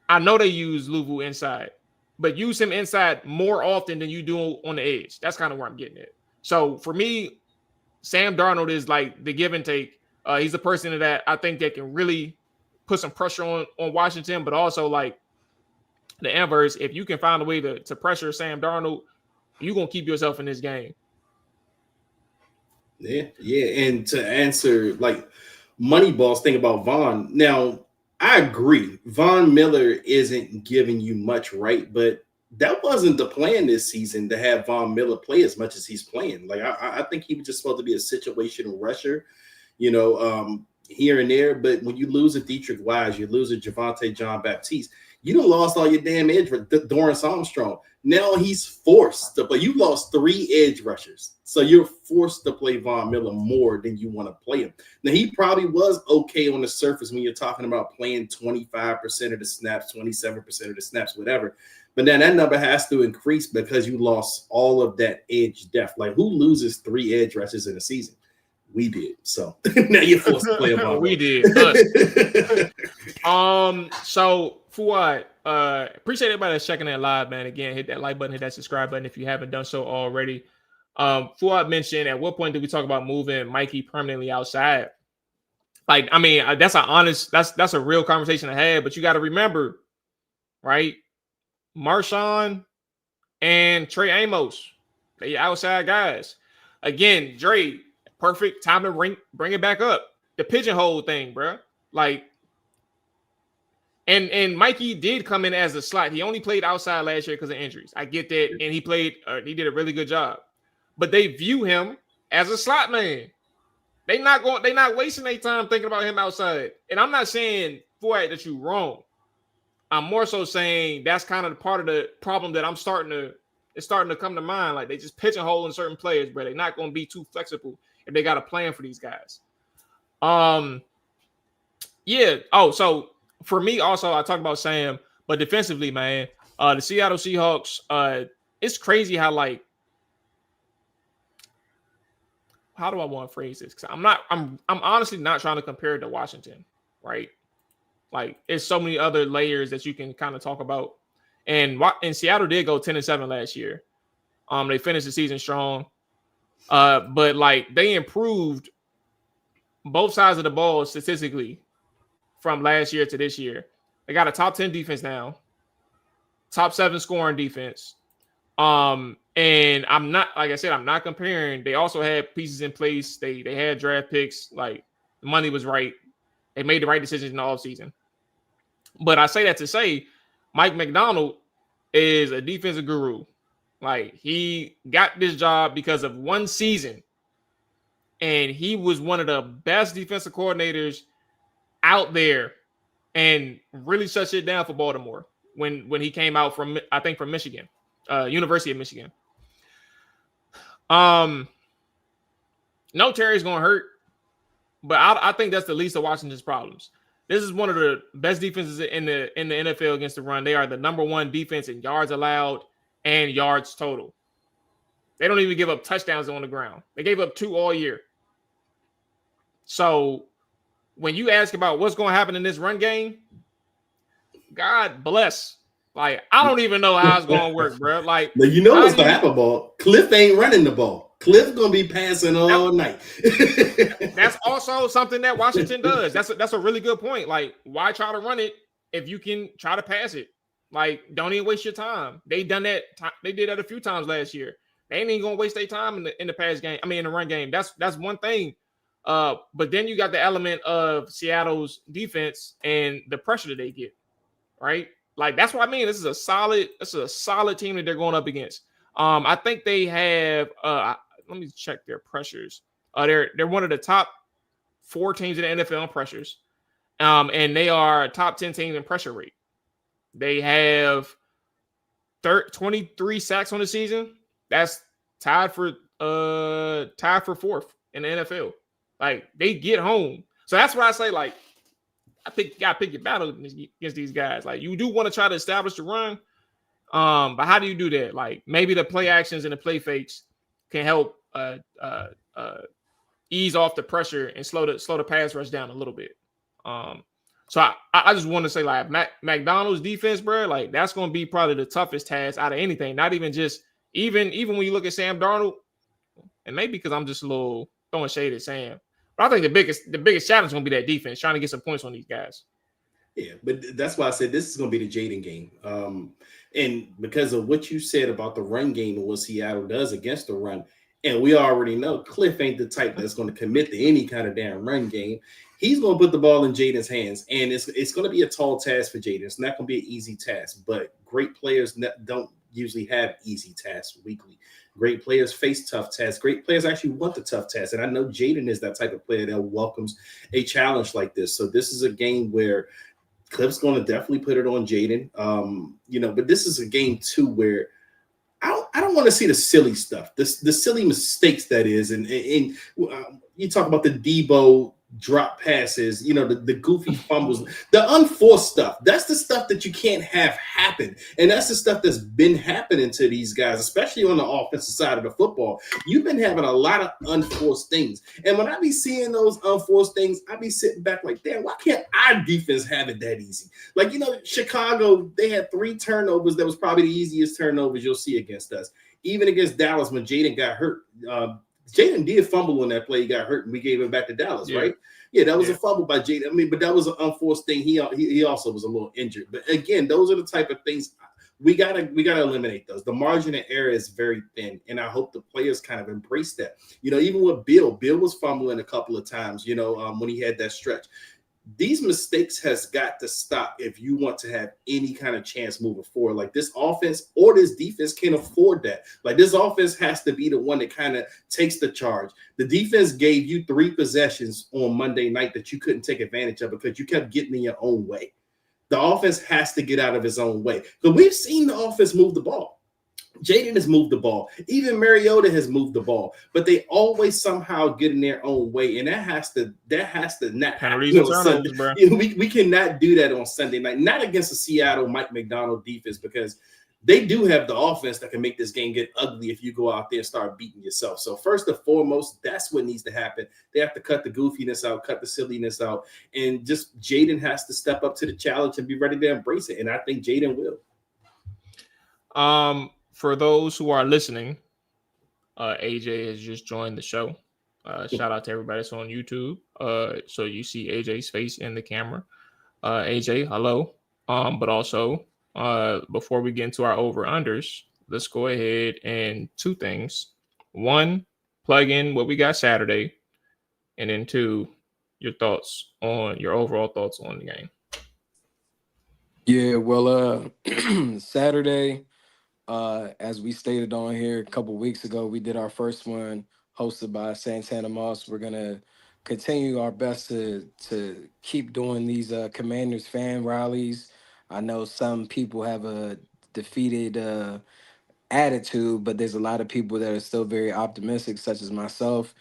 I know they use Louvu inside, but use him inside more often than you do on the edge. That's kind of where I'm getting at. So for me, Sam Darnold is like the give and take. He's a person that I think that can really put some pressure on Washington, but also like the inverse. If you can find a way to pressure Sam Darnold, you're gonna keep yourself in this game. Yeah. And to answer like Moneyball's thing about Von, now I agree. Von Miller isn't giving you much, right? But that wasn't the plan this season to have Von Miller play as much as he's playing. Like I think he was just supposed to be a situational rusher, here and there. But when you lose a Dietrich Wise, you lose a Javonte John Baptiste, you done lost all your damn edge for Dorrance Armstrong. Now he's forced to play. You lost 3 edge rushers. So you're forced to play Von Miller more than you want to play him. Now, he probably was okay on the surface when you're talking about playing 25% of the snaps, 27% of the snaps, whatever. But then that number has to increase because you lost all of that edge depth. Like, who loses 3 edge rushers in a season? We did. So now you're forced to play Von Miller. We did. So Fuad, appreciate everybody that's checking that live, man. Again, hit that like button, hit that subscribe button if you haven't done so already. Fuad mentioned, at what point did we talk about moving Mikey permanently outside? Like, I mean, that's a real conversation to have, but you got to remember, right? Marshawn and Trey Amos, they outside guys. Again, Dre, perfect time to bring it back up. The pigeonhole thing, bro. Like, and Mikey did come in as a slot. He only played outside last year because of injuries. I get that, and he did a really good job. But they view him as a slot man. They not wasting their time thinking about him outside. And I'm not saying, Fuad, that you're wrong. I'm more so saying that's kind of the part of the problem that it's starting to come to mind. Like, they just pigeonhole in certain players, but they're not going to be too flexible if they got a plan for these guys. Yeah. Oh, so for me also, I talked about Sam, but defensively, man, the Seattle Seahawks, it's crazy how, like, how do I want to phrase this? Because I'm honestly not trying to compare it to Washington, right? Like, it's so many other layers that you can kind of talk about. And Seattle did go 10-7 last year. They finished the season strong. But like, they improved both sides of the ball statistically from last year to this year. They got a top 10 defense now, top 7 scoring defense. And I'm not, like I said, I'm not comparing. They also had pieces in place. They had draft picks. Like, the money was right. They made the right decisions in the offseason. But I say that to say Mike McDonald is a defensive guru. Like, he got this job because of one season. And he was one of the best defensive coordinators out there and really shut shit down for Baltimore when he came out from Michigan, University of Michigan. No, Terry's going to hurt, but I think that's the least of Washington's problems. This is one of the best defenses in the NFL against the run. They are the number 1 defense in yards allowed and yards total. They don't even give up touchdowns on the ground. They gave up 2 all year. So when you ask about what's going to happen in this run game, God bless. Like, I don't even know how it's going to work, bro. Like, what's going to happen, ball? Cliff ain't running the ball. Cliff's going to be passing all night. That's also something that Washington does. That's a really good point. Like, why try to run it if you can try to pass it? Like, don't even waste your time. They done that. They did that a few times last year. They ain't even going to waste their time in the pass game. I mean, in the run game. That's one thing. But then you got the element of Seattle's defense and the pressure that they get, right? Like, that's what I mean. This is a solid team that they're going up against. I think they have. Let me check their pressures. They're one of the top 4 teams in the NFL in pressures, and they are a top 10 team in pressure rate. They have 23 sacks on the season. That's tied for 4th in the NFL. Like, they get home. So that's why I say, like, I think you gotta pick your battle against these guys. Like, you do want to try to establish the run, but how do you do that? Like, maybe the play actions and the play fakes can help ease off the pressure and slow the pass rush down a little bit. So I just want to say, like, McDonald's defense, bro, like, that's going to be probably the toughest task out of anything. Not even just even when you look at Sam Darnold, and maybe because I'm just a little throwing shade at Sam. But I think the biggest challenge is gonna be that defense, trying to get some points on these guys. Yeah, but that's why I said this is going to be the Jaden game. And because of what you said about the run game and what Seattle does against the run, and we already know Cliff ain't the type that's going to commit to any kind of damn run game. He's going to put the ball in Jaden's hands, and it's going to be a tall task for Jaden. It's not going to be an easy task, but great players don't usually have easy tasks weekly. Great players face tough tasks. Great players actually want the tough tasks, and I know Jaden is that type of player that welcomes a challenge like this. So this is a game where Cliff's going to definitely put it on Jaden. But this is a game too where I don't want to see the silly stuff, the silly mistakes that is, and you talk about the Debo drop passes, the goofy fumbles, the unforced stuff. That's the stuff that you can't have happen, and that's the stuff that's been happening to these guys, especially on the offensive side of the football. You've been having a lot of unforced things, and when I be seeing those unforced things, I be sitting back like, damn, why can't our defense have it that easy? Like, Chicago, they had 3 turnovers. That was probably the easiest turnovers you'll see against us. Even against Dallas, when Jaden got hurt, Jaden did fumble on that play. He got hurt, and we gave it back to Dallas, right? Yeah, that was a fumble by Jaden. I mean, but that was an unforced thing. He also was a little injured. But again, those are the type of things we gotta eliminate those. The margin of error is very thin, and I hope the players kind of embrace that. Even with Bill was fumbling a couple of times. When he had that stretch. These mistakes has got to stop if you want to have any kind of chance moving forward. Like, this offense or this defense can't afford that. Like, this offense has to be the one that kind of takes the charge. The defense gave you 3 possessions on Monday night that you couldn't take advantage of because you kept getting in your own way. The offense has to get out of his own way. Because we've seen the offense move the ball. Jaden has moved the ball. Even Mariota has moved the ball, but they always somehow get in their own way, and that has to not happen. We cannot do that on Sunday night. Not against the Seattle Mike McDonald defense, because they do have the offense that can make this game get ugly if you go out there and start beating yourself. So first and foremost, that's what needs to happen. They have to cut the goofiness out, cut the silliness out, and just Jaden has to step up to the challenge and be ready to embrace it. And I think Jaden will. For those who are listening, AJ has just joined the show. Shout out to everybody that's on YouTube. So you see AJ's face in the camera. AJ, hello. But also, before we get into our over-unders, let's go ahead and 2 things. 1, plug in what we got Saturday. And then 2, your overall thoughts on the game. Yeah, well, Saturday, as we stated on here a couple weeks ago, we did our first one hosted by Santana Moss. We're going to continue our best to keep doing these Commanders fan rallies. I know some people have a defeated attitude, but there's a lot of people that are still very optimistic, such as myself.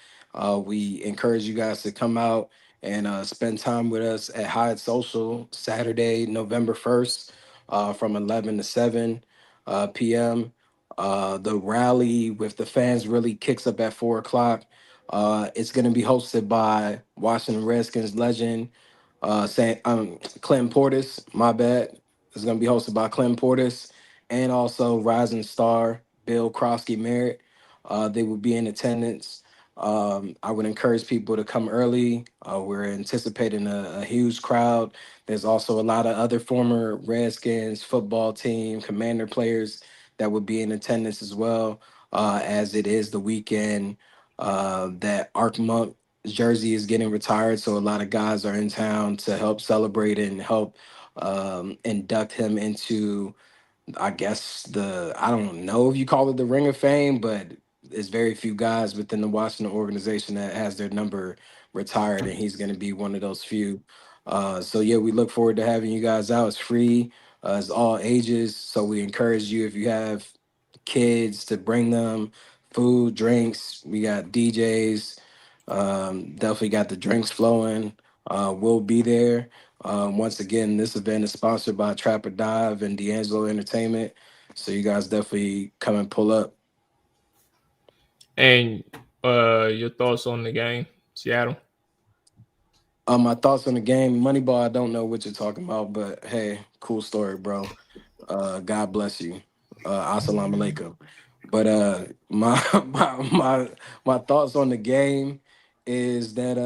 We encourage you guys to come out and spend time with us at Hyatt Social Saturday, November 1st, from 11 to 7 p.m. The rally with the fans really kicks up at 4 o'clock. It's going to be hosted by Washington Redskins legend Clem Portis. My bad. It's going to be hosted by Clem Portis and also rising star Bill Krosky Merritt. They will be in attendance. I would encourage people to come early. We're anticipating a huge crowd. There's also a lot of other former Redskins football team, Commander players that would be in attendance as well, as it is the weekend that Ark Monk jersey is getting retired. So a lot of guys are in town to help celebrate and help induct him into, I guess, I don't know if you call it the Ring of Fame, but there's very few guys within the Washington organization that has their number retired, and he's going to be one of those few. So yeah, we look forward to having you guys out. It's free. It's all ages. So we encourage you, if you have kids, to bring them food, drinks. We got DJs. Definitely got the drinks flowing. We'll be there. Once again, this event is sponsored by Trapper Dive and D'Angelo Entertainment. So you guys definitely come and pull up. And your thoughts on the game, Seattle? My thoughts on the game, Moneyball, I don't know what you're talking about, but hey, cool story, bro. God bless you. Assalamu alaikum. But my thoughts on the game is that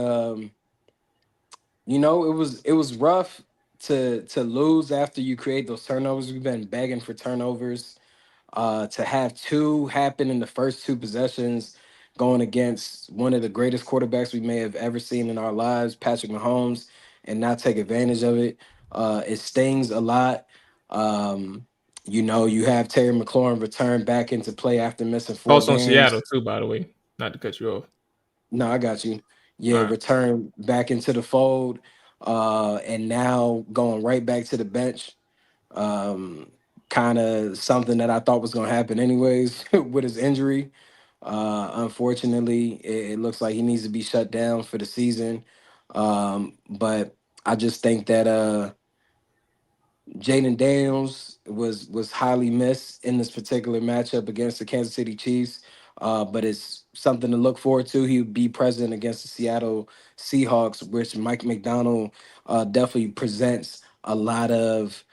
it was rough to lose after you create those turnovers. We've been begging for turnovers. To have two happen in the first two possessions, going against one of the greatest quarterbacks we may have ever seen in our lives, Patrick Mahomes, and not take advantage of it. It stings a lot. You have Terry McLaurin return back into play after missing four Also in Seattle games. too, by the way. Not to cut you off. No, I got you. All Yeah, right. return back into the fold, and now going right back to the bench. Um, Kind of something that I thought was going to happen anyways with his injury. Unfortunately, it looks like he needs to be shut down for the season. But I just think that Jaden Daniels was highly missed in this particular matchup against the Kansas City Chiefs. But it's something to look forward to. He would be present against the Seattle Seahawks, which Mike McDonald definitely presents a lot of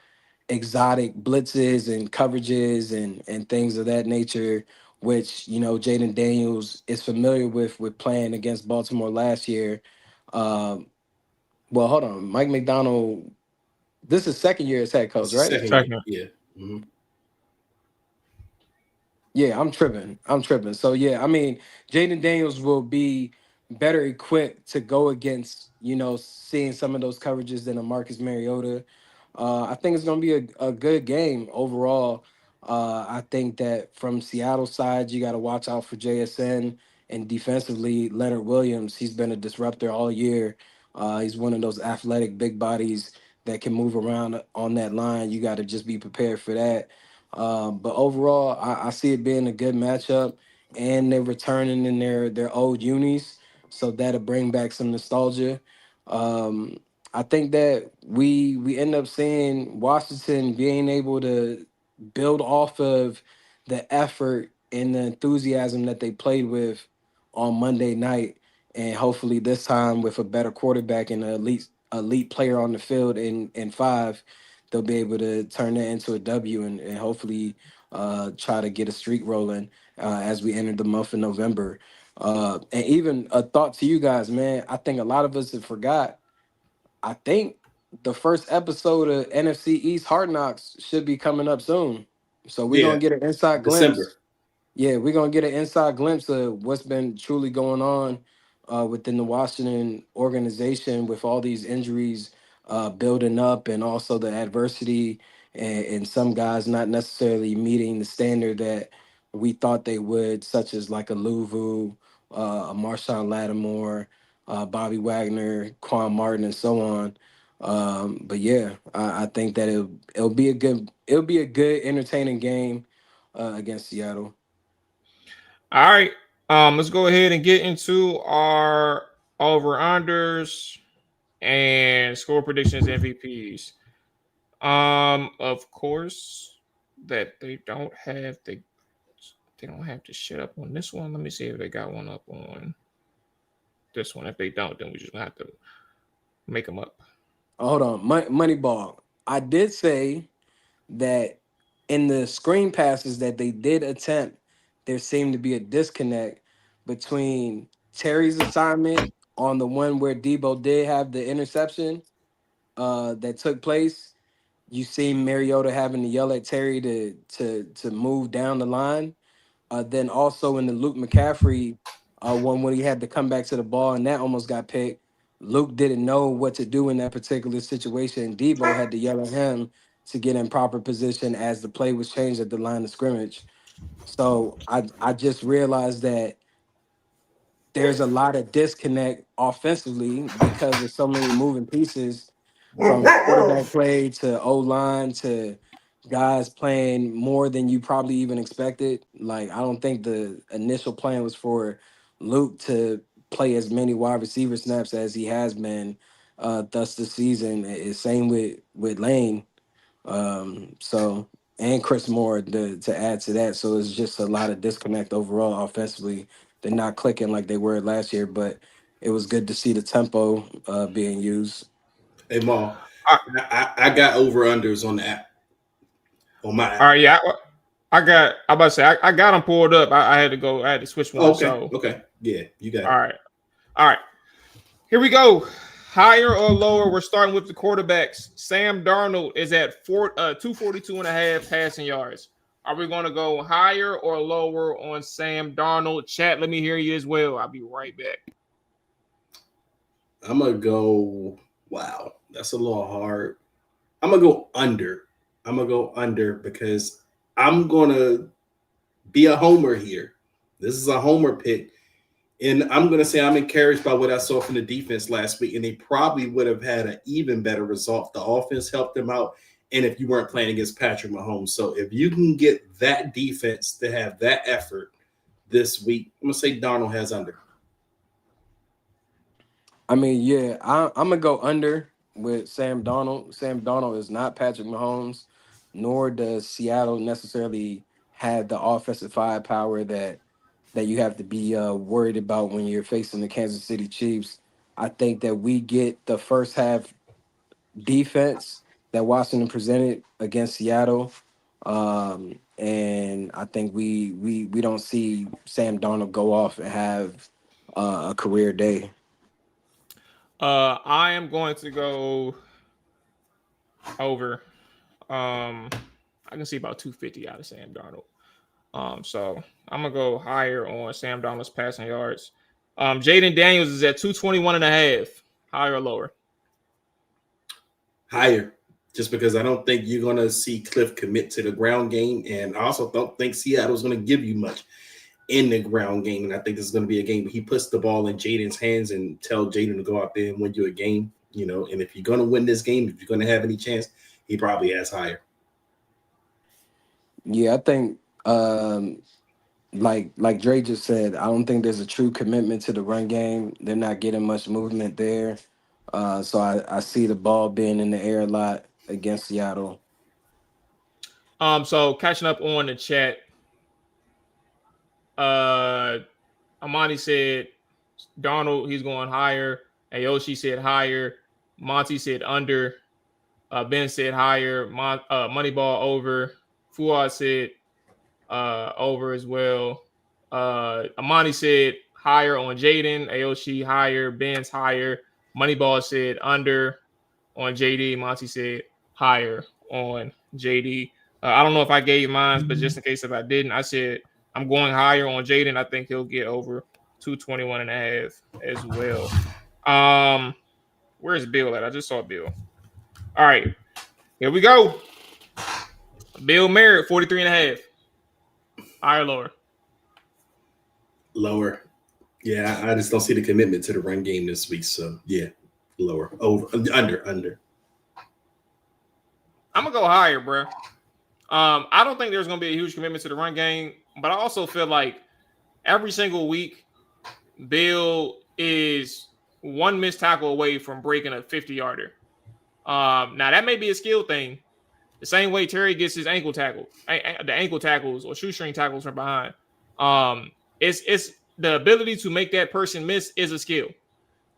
exotic blitzes and coverages and things of that nature, which Jaden Daniels is familiar with playing against Baltimore last year. Um, well, hold on, Mike McDonald. This is second year as head coach, It's the right? second year. Second. Yeah. Mhm. Yeah, I'm tripping. I'm tripping. So yeah, I mean, Jaden Daniels will be better equipped to go against, seeing some of those coverages than a Marcus Mariota. I think it's going to be a good game overall. I think that from Seattle side, you got to watch out for JSN, and defensively, Leonard Williams. He's been a disruptor all year. He's one of those athletic big bodies that can move around on that line. You got to just be prepared for that. But overall, I see it being a good matchup, and they're returning in their old unis, so that'll bring back some nostalgia. Um, I think that we end up seeing Washington being able to build off of the effort and the enthusiasm that they played with on Monday night, and hopefully this time with a better quarterback and an elite player on the field in five, they'll be able to turn that into a W and hopefully try to get a streak rolling as we enter the month of November. And even a thought to you guys, man. I think a lot of us have forgot. I think the first episode of NFC East Hard Knocks should be coming up soon. So we're Yeah. gonna get an inside December. glimpse. Yeah, we're gonna get an inside glimpse of what's been truly going on within the Washington organization with all these injuries building up, and also the adversity, and some guys not necessarily meeting the standard that we thought they would, such as like a Louvu, a Marshawn Lattimore, Bobby Wagner, Quan Martin, and so on. But yeah, I think that it'll be a good entertaining game against Seattle. All right. Let's go ahead and get into our over unders and score predictions, MVPs. Of course, that they don't have to shut up on this one. Let me see if they got one up on this one. If they don't, then we just gonna have to make them up. Hold on, Moneyball. I did say that in the screen passes that they did attempt, there seemed to be a disconnect between Terry's assignment on the one where Debo did have the interception that took place. You see Mariota having to yell at Terry to move down the line. Then also in the Luke McCaffrey one when he had to come back to the ball and that almost got picked. Luke didn't know what to do in that particular situation. Debo had to yell at him to get in proper position as the play was changed at the line of scrimmage. So I just realized that there's a lot of disconnect offensively because there's so many moving pieces from quarterback play to O line to guys playing more than you probably even expected. Like, I don't think the initial plan was for Luke to play as many wide receiver snaps as he has been thus this season. Same with Lane. So and Chris Moore to add to that. So it's just a lot of disconnect overall offensively. They're not clicking like they were last year, but it was good to see the tempo being used. Hey, Maul, All I got over unders on the app, on my app. right, yeah. I got. I about to say I got them pulled up. I had to go. I had to switch one. Okay. So Okay. Yeah, you got all it. right. All right. Here we go. Higher or lower? We're starting with the quarterbacks. Sam Darnold is at 242 and a half passing yards. Are we going to go higher or lower on Sam Darnold? Chat, let me hear you as well. I'll be right back. I'm going to go, wow, that's a little hard. I'm going to go under. I'm going to go under because I'm going to be a homer here. This is a homer pick. And I'm going to say I'm encouraged by what I saw from the defense last week, and they probably would have had an even better result. The offense helped them out, and if you weren't playing against Patrick Mahomes. So if you can get that defense to have that effort this week, I'm going to say Darnold has under. I mean, yeah, I'm going to go under with Sam Darnold. Sam Darnold is not Patrick Mahomes, nor does Seattle necessarily have the offensive firepower that you have to be worried about when you're facing the Kansas City Chiefs. I think that we get the first half defense that Washington presented against Seattle, and I think we don't see Sam Darnold go off and have a career day. I am going to go over. I can see about 250 out of Sam Darnold. So I'm gonna go higher on Sam Darnold's passing yards. Jaden Daniels is at 221 and a half. Higher or lower? Higher, just because I don't think you're going to see Cliff commit to the ground game, and I also don't think Seattle's going to give you much in the ground game. And I think this is going to be a game where he puts the ball in Jaden's hands and tell Jaden to go out there and win you a game. And if you're going to win this game, if you're going to have any chance, he probably has higher. Yeah, I think like Dre just said, I don't think there's a true commitment to the run game. They're not getting much movement there. So I see the ball being in the air a lot against Seattle. So catching up on the chat, Amani said Darnold, he's going higher. Ayoshi said higher. Monty said under. Ben said higher. Moneyball over. Fuad said over as well. Amani said higher on Jaden. Ayoshi higher. Ben's higher. Moneyball said under on JD. Monty said higher on JD. I don't know if I gave mine, but just in case if I didn't, I said I'm going higher on Jaden. I think he'll get over 221 and a half as well. Where's Bill at? I just saw Bill. All right, here we go. Bill Merritt, 43 and a half. Higher or lower? Lower. Yeah, I just don't see the commitment to the run game this week. So, yeah, lower. Over. Under. I'm going to go higher, bro. I don't think there's going to be a huge commitment to the run game, but I also feel like every single week, Bill is one missed tackle away from breaking a 50-yarder. Now, that may be a skill thing. The same way Terry gets his ankle tackle, the ankle tackles or shoestring tackles from behind. It's the ability to make that person miss is a skill.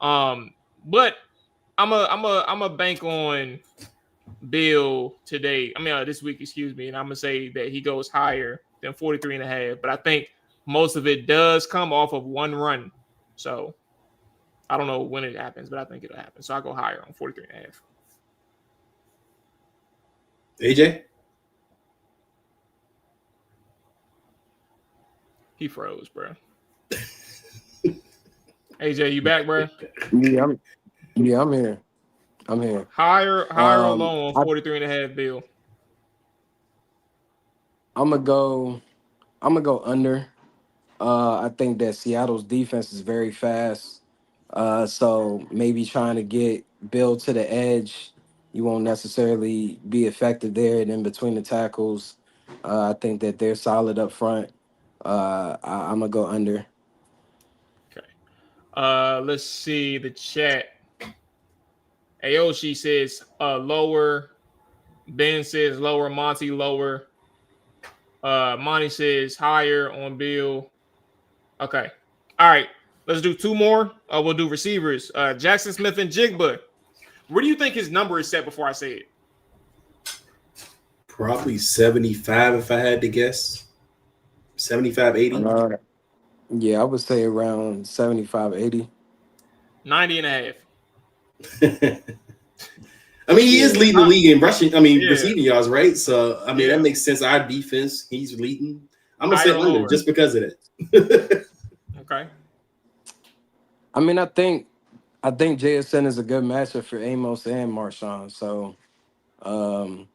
But I'm a bank on Bill today. This week, excuse me, and I'm gonna say that he goes higher than 43 and a half. But I think most of it does come off of one run. So I don't know when it happens, but I think it'll happen. So I'll go higher on 43 and a half. AJ? He froze, bro. AJ, you back, bro? Yeah, I'm here. Higher or low on 43 and a half, Bill? I'm gonna go under. I think that Seattle's defense is very fast. So maybe trying to get Bill to the edge, you won't necessarily be effective there. And in between the tackles, I think that they're solid up front. I'm gonna go under. Okay. Let's see the chat. Ayoshi says lower. Ben says lower. Monty lower. Monty says higher on Bill. Okay. All right. Let's do two more. We'll do receivers. Jackson Smith and Jigba. Where do you think his number is set before I say it? Probably 75 if I had to guess. 75, 80. Yeah, I would say around 75, 80. 90 and a half. I mean, he is leading the league in rushing. I mean, Yeah. receiving yards, right? So, I mean, Yeah. that makes sense. Our defense, he's leading. I'm gonna Higher say or under lower? just because of that. Okay. I mean, I think JSN is a good matchup for Amos and Marshawn. So, I'm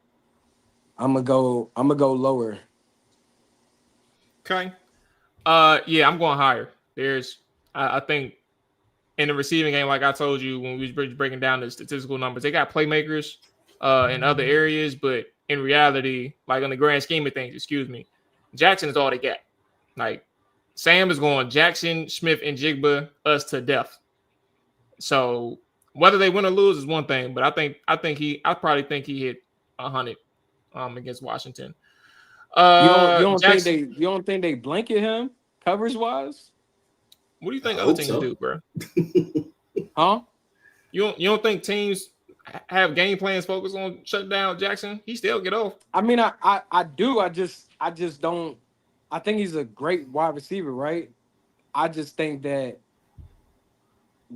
gonna go lower. Okay. Yeah, I'm going higher. I think in the receiving game, like I told you when we was breaking down the statistical numbers, they got playmakers in other areas, but in reality, like in the grand scheme of things, Jackson is all they got. Like Sam is going Jackson, Smith, and Jigba us to death. So whether they win or lose is one thing, but I probably think he hit 100 against Washington. You don't Jackson, think they blanket him coverage wise? what do you think I other hope teams so. do, bro? Huh? You don't think teams have game plans focused on shutting down Jackson? He still get off. I mean, I do. I just don't. I think he's a great wide receiver, right? I just think that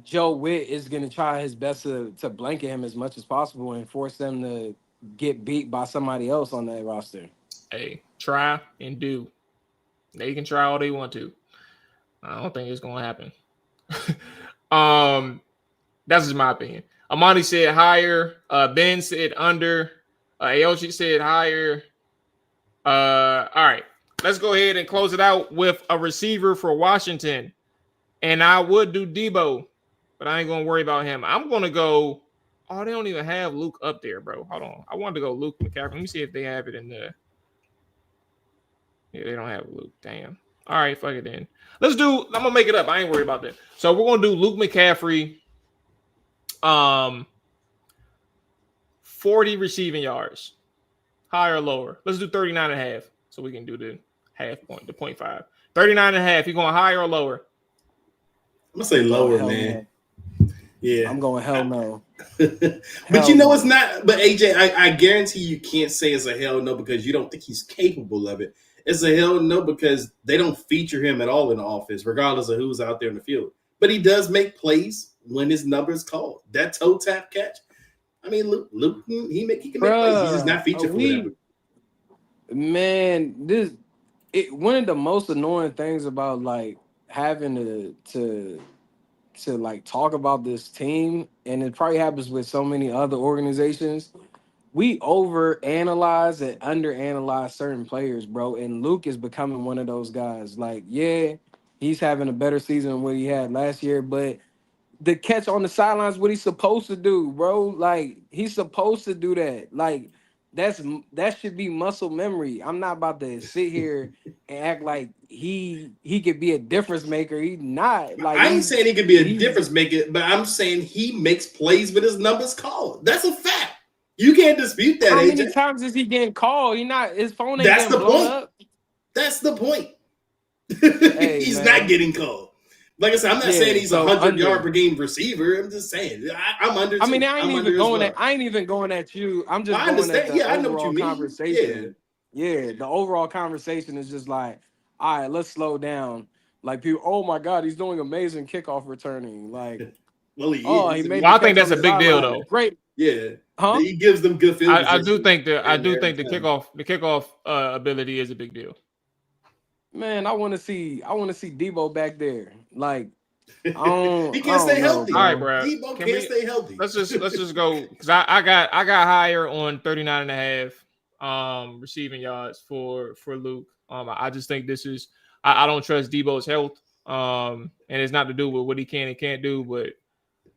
Joe Witt is going to try his best to blanket him as much as possible and force them to get beat by somebody else on that roster. Hey, try and do. They can try all they want to. I don't think it's going to happen. That's just my opinion. Amani said higher. Ben said under. Aoshi said higher. All right. Let's go ahead and close it out with a receiver for Washington. And I would do Debo, but I ain't going to worry about him. I'm going to go. Oh, they don't even have Luke up there, bro. Hold on. I wanted to go Luke McCaffrey. Let me see if they have it in the. Yeah, they don't have Luke. Damn. All right, fuck it then. I'm going to make it up. I ain't worried about that. So we're going to do Luke McCaffrey. 40 receiving yards. Higher or lower? Let's do 39 and a half so we can do the half point, the 0.5. 39 and a half. You going higher or lower? I'm gonna say lower, Hell man. no. Yeah. I'm going hell no. But you know it's not. But AJ, I guarantee you can't say it's a hell no because you don't think he's capable of it. It's a hell no because they don't feature him at all in the offense, regardless of who's out there in the field. But he does make plays when his number is called. That toe tap catch. I mean, Luke he can make plays. He's just not featured for that. Man, one of the most annoying things about like having to like talk about this team, and it probably happens with so many other organizations. We overanalyze and underanalyze certain players, bro. And Luke is becoming one of those guys. Like, yeah, he's having a better season than what he had last year, but the catch on the sidelines, what he's supposed to do, bro. Like, he's supposed to do that. Like, that should be muscle memory. I'm not about to sit here and act like he could be a difference maker. He's not. Like, I ain't saying he could be a difference maker, but I'm saying he makes plays with his numbers called. That's a fact. You can't dispute that. How AJ. many times is he getting called? His phone ain't That's getting the blown point. up. That's the point. Hey, he's man. not getting called. Like I said, I'm not saying he's a 100-yard per game receiver. I'm just saying I'm under. I mean, I ain't even going at you. I'm just going understand. at the I know what you overall mean. conversation. Yeah, the overall conversation is just like, all right, let's slow down. Like people, oh my God, he's doing amazing kickoff returning. Like, well, he is. He made I think that's a big deal, though. Great. Yeah. Huh? He gives them good field I do think the position. kickoff ability is a big deal. Man, I want to see Debo back there. Like, he can't stay healthy. All right, bro. Debo can't stay healthy. Let's just go because I got higher on 39 and a half receiving yards for Luke. I just think this is I don't trust Debo's health. And it's not to do with what he can and can't do, but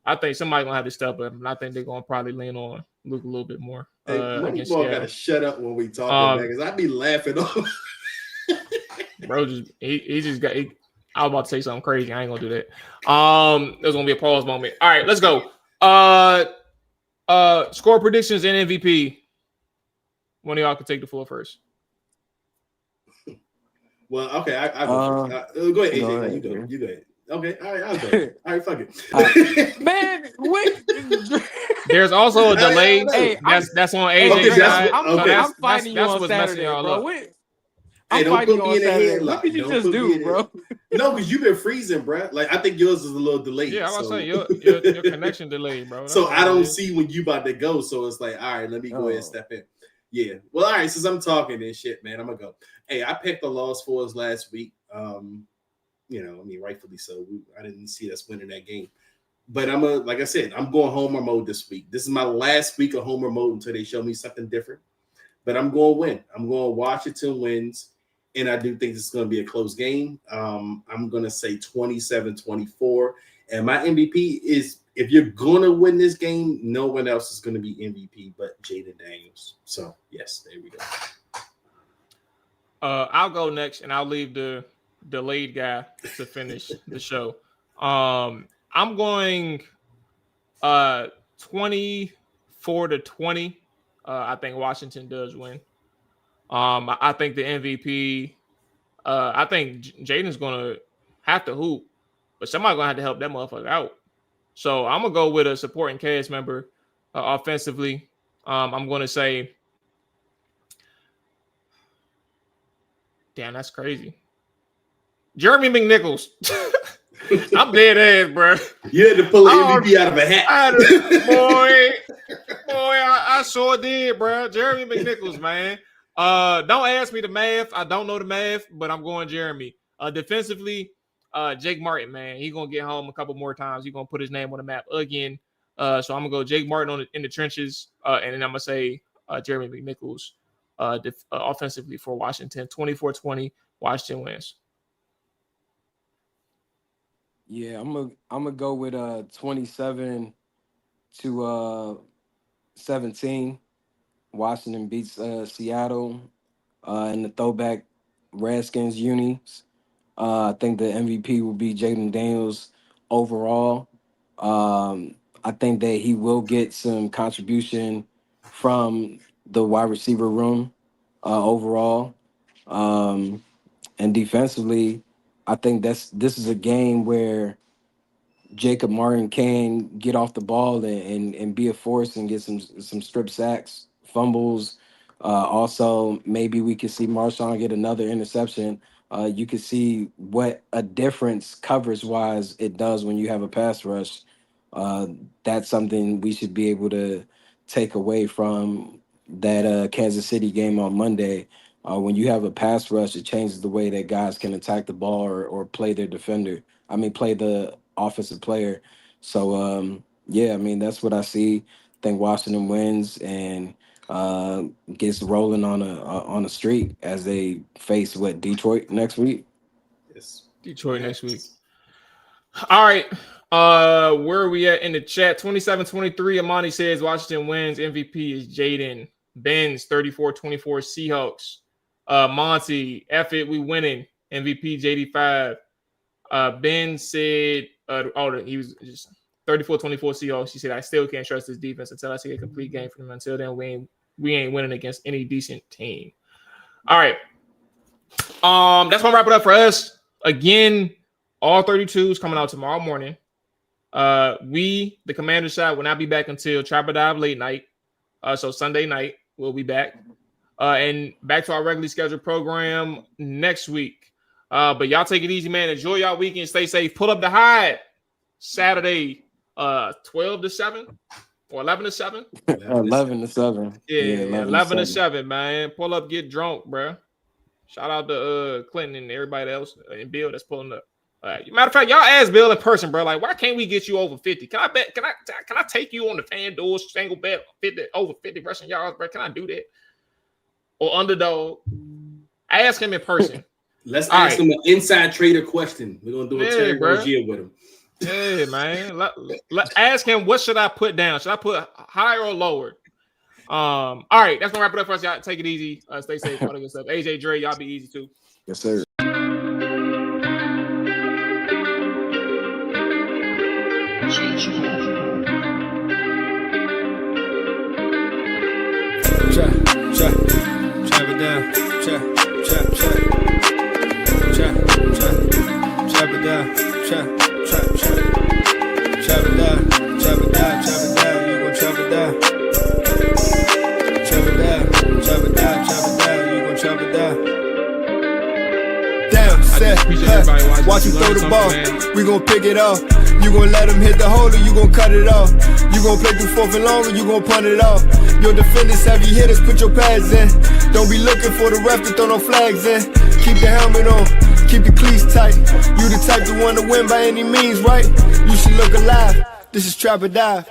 I think somebody's gonna have to step up, and I think they're gonna probably lean on Luke a little bit more. Hey, Moneyball gotta shut up when we talk about because I be laughing off. Bro, he just got. I was about to say something crazy. I ain't gonna do that. There's gonna be a pause moment. All right, let's go. Score predictions and MVP. One of y'all can take the floor first. Well, okay, I go first. Go ahead, AJ. You go ahead. Okay, all right, I'll go. All right, fuck it. Man, wait. There's also a delay. Hey, that's on AJ's side. I'm fighting you on what's Saturday, messing y'all bro. up. I'm fighting you on Saturday. What did you just do, bro? No, because you've been freezing, bro. Like I think yours is a little delayed. Yeah, I was so. saying your connection delayed, bro. So I don't see when you about to go. So it's like, all right, let me go ahead and step in. Yeah. Well, all right. Since I'm talking and shit, man, I'm gonna go. Hey, I picked the loss for us last week. Rightfully so. I didn't see us winning that game. But like I said, I'm going homer mode this week. This is my last week of homer mode until they show me something different. But I'm going to win. I'm going Washington wins. And I do think it's going to be a close game. I'm going to say 27-24. And my MVP is, if you're going to win this game, no one else is going to be MVP but Jaden Daniels. So, yes, there we go. I'll go next, and I'll leave the delayed guy to finish the show. I'm going 24-20. I think Washington does win. I think the MVP. I think Jaden's gonna have to hoop, but somebody's gonna have to help that motherfucker out. So I'm gonna go with a supporting cast member offensively. I'm gonna say, damn, that's crazy. Jeremy McNichols. I'm dead ass, bro. You had to pull an MVP out of a hat. I sure did, bro. Jeremy McNichols, man. Don't ask me the math. I don't know the math, but I'm going Jeremy. Defensively, Jake Martin, man. He's going to get home a couple more times. He's going to put his name on the map again. So I'm going to go Jake Martin in the trenches, and then I'm going to say Jeremy McNichols offensively for Washington. 24-20, Washington wins. Yeah, I'm gonna go with 27-17. Washington beats Seattle in the throwback Redskins unis. I think the MVP will be Jaden Daniels overall. I think that he will get some contribution from the wide receiver room overall. And defensively, I think this is a game where Jacob Martin can get off the ball and be a force and get some strip sacks, fumbles. Also, maybe we could see Marshawn get another interception. You could see what a difference coverage-wise it does when you have a pass rush. That's something we should be able to take away from that Kansas City game on Monday. When you have a pass rush, it changes the way that guys can attack the ball or play their defender. Play the offensive player. So, that's what I see. I think Washington wins and gets rolling on a streak as they face Detroit next week. Yes, Detroit next week. All right. Where are we at in the chat? 27-23. Amani says Washington wins. MVP is Jaden. Ben's 34-24 Seahawks. Monty, F it, we winning. MVP JD5. Ben said, he was just 34-24 Seahawks. He said, I still can't trust this defense until I see a complete game from them. Until then, we ain't winning against any decent team. All right. That's gonna wrap it up for us. Again, all 32s coming out tomorrow morning. The Commanders side, will not be back until Trapper Dive late night. So Sunday night, we'll be back. And back to our regularly scheduled program next week. But y'all take it easy, man. Enjoy y'all weekend. Stay safe. Pull up the Hide Saturday, 12-7 or 11-7. 11-7. Yeah, 11-7, man. Pull up, get drunk, bro. Shout out to Clinton and everybody else and Bill that's pulling up. Matter of fact, y'all ask Bill in person, bro. Like, why can't we get you over 50? Can I bet? Can I take you on the FanDuel single bet 50 over 50 rushing yards, bro? Can I do that? Or underdog? Ask him in person. Let's ask him an inside trader question. We're gonna do a Terry Rozier with him. Yeah, man. Let ask him, what should I put down? Should I put higher or lower? All right, that's gonna wrap it up for us. Y'all take it easy. Stay safe. All that good stuff. AJ, Dre, y'all be easy too. Yes, sir. Chop it down. Chop it down. Chop it down. You gon' chop it down. Chop it down. You gon' chop it down. Down, Yeah, Appreciate everybody watching. watch him throw Learn the ball. something, man. We gon' pick it up. You gon' let him hit the hole or you gon' cut it off. You gon' play through fourth and long or you gon' punt it off. Your defenders heavy hitters, put your pads in. Don't be looking for the ref to throw no flags in. Keep the helmet on, keep your cleats tight. You the type to want to win by any means, right? You should look alive. This is Trap or Dive.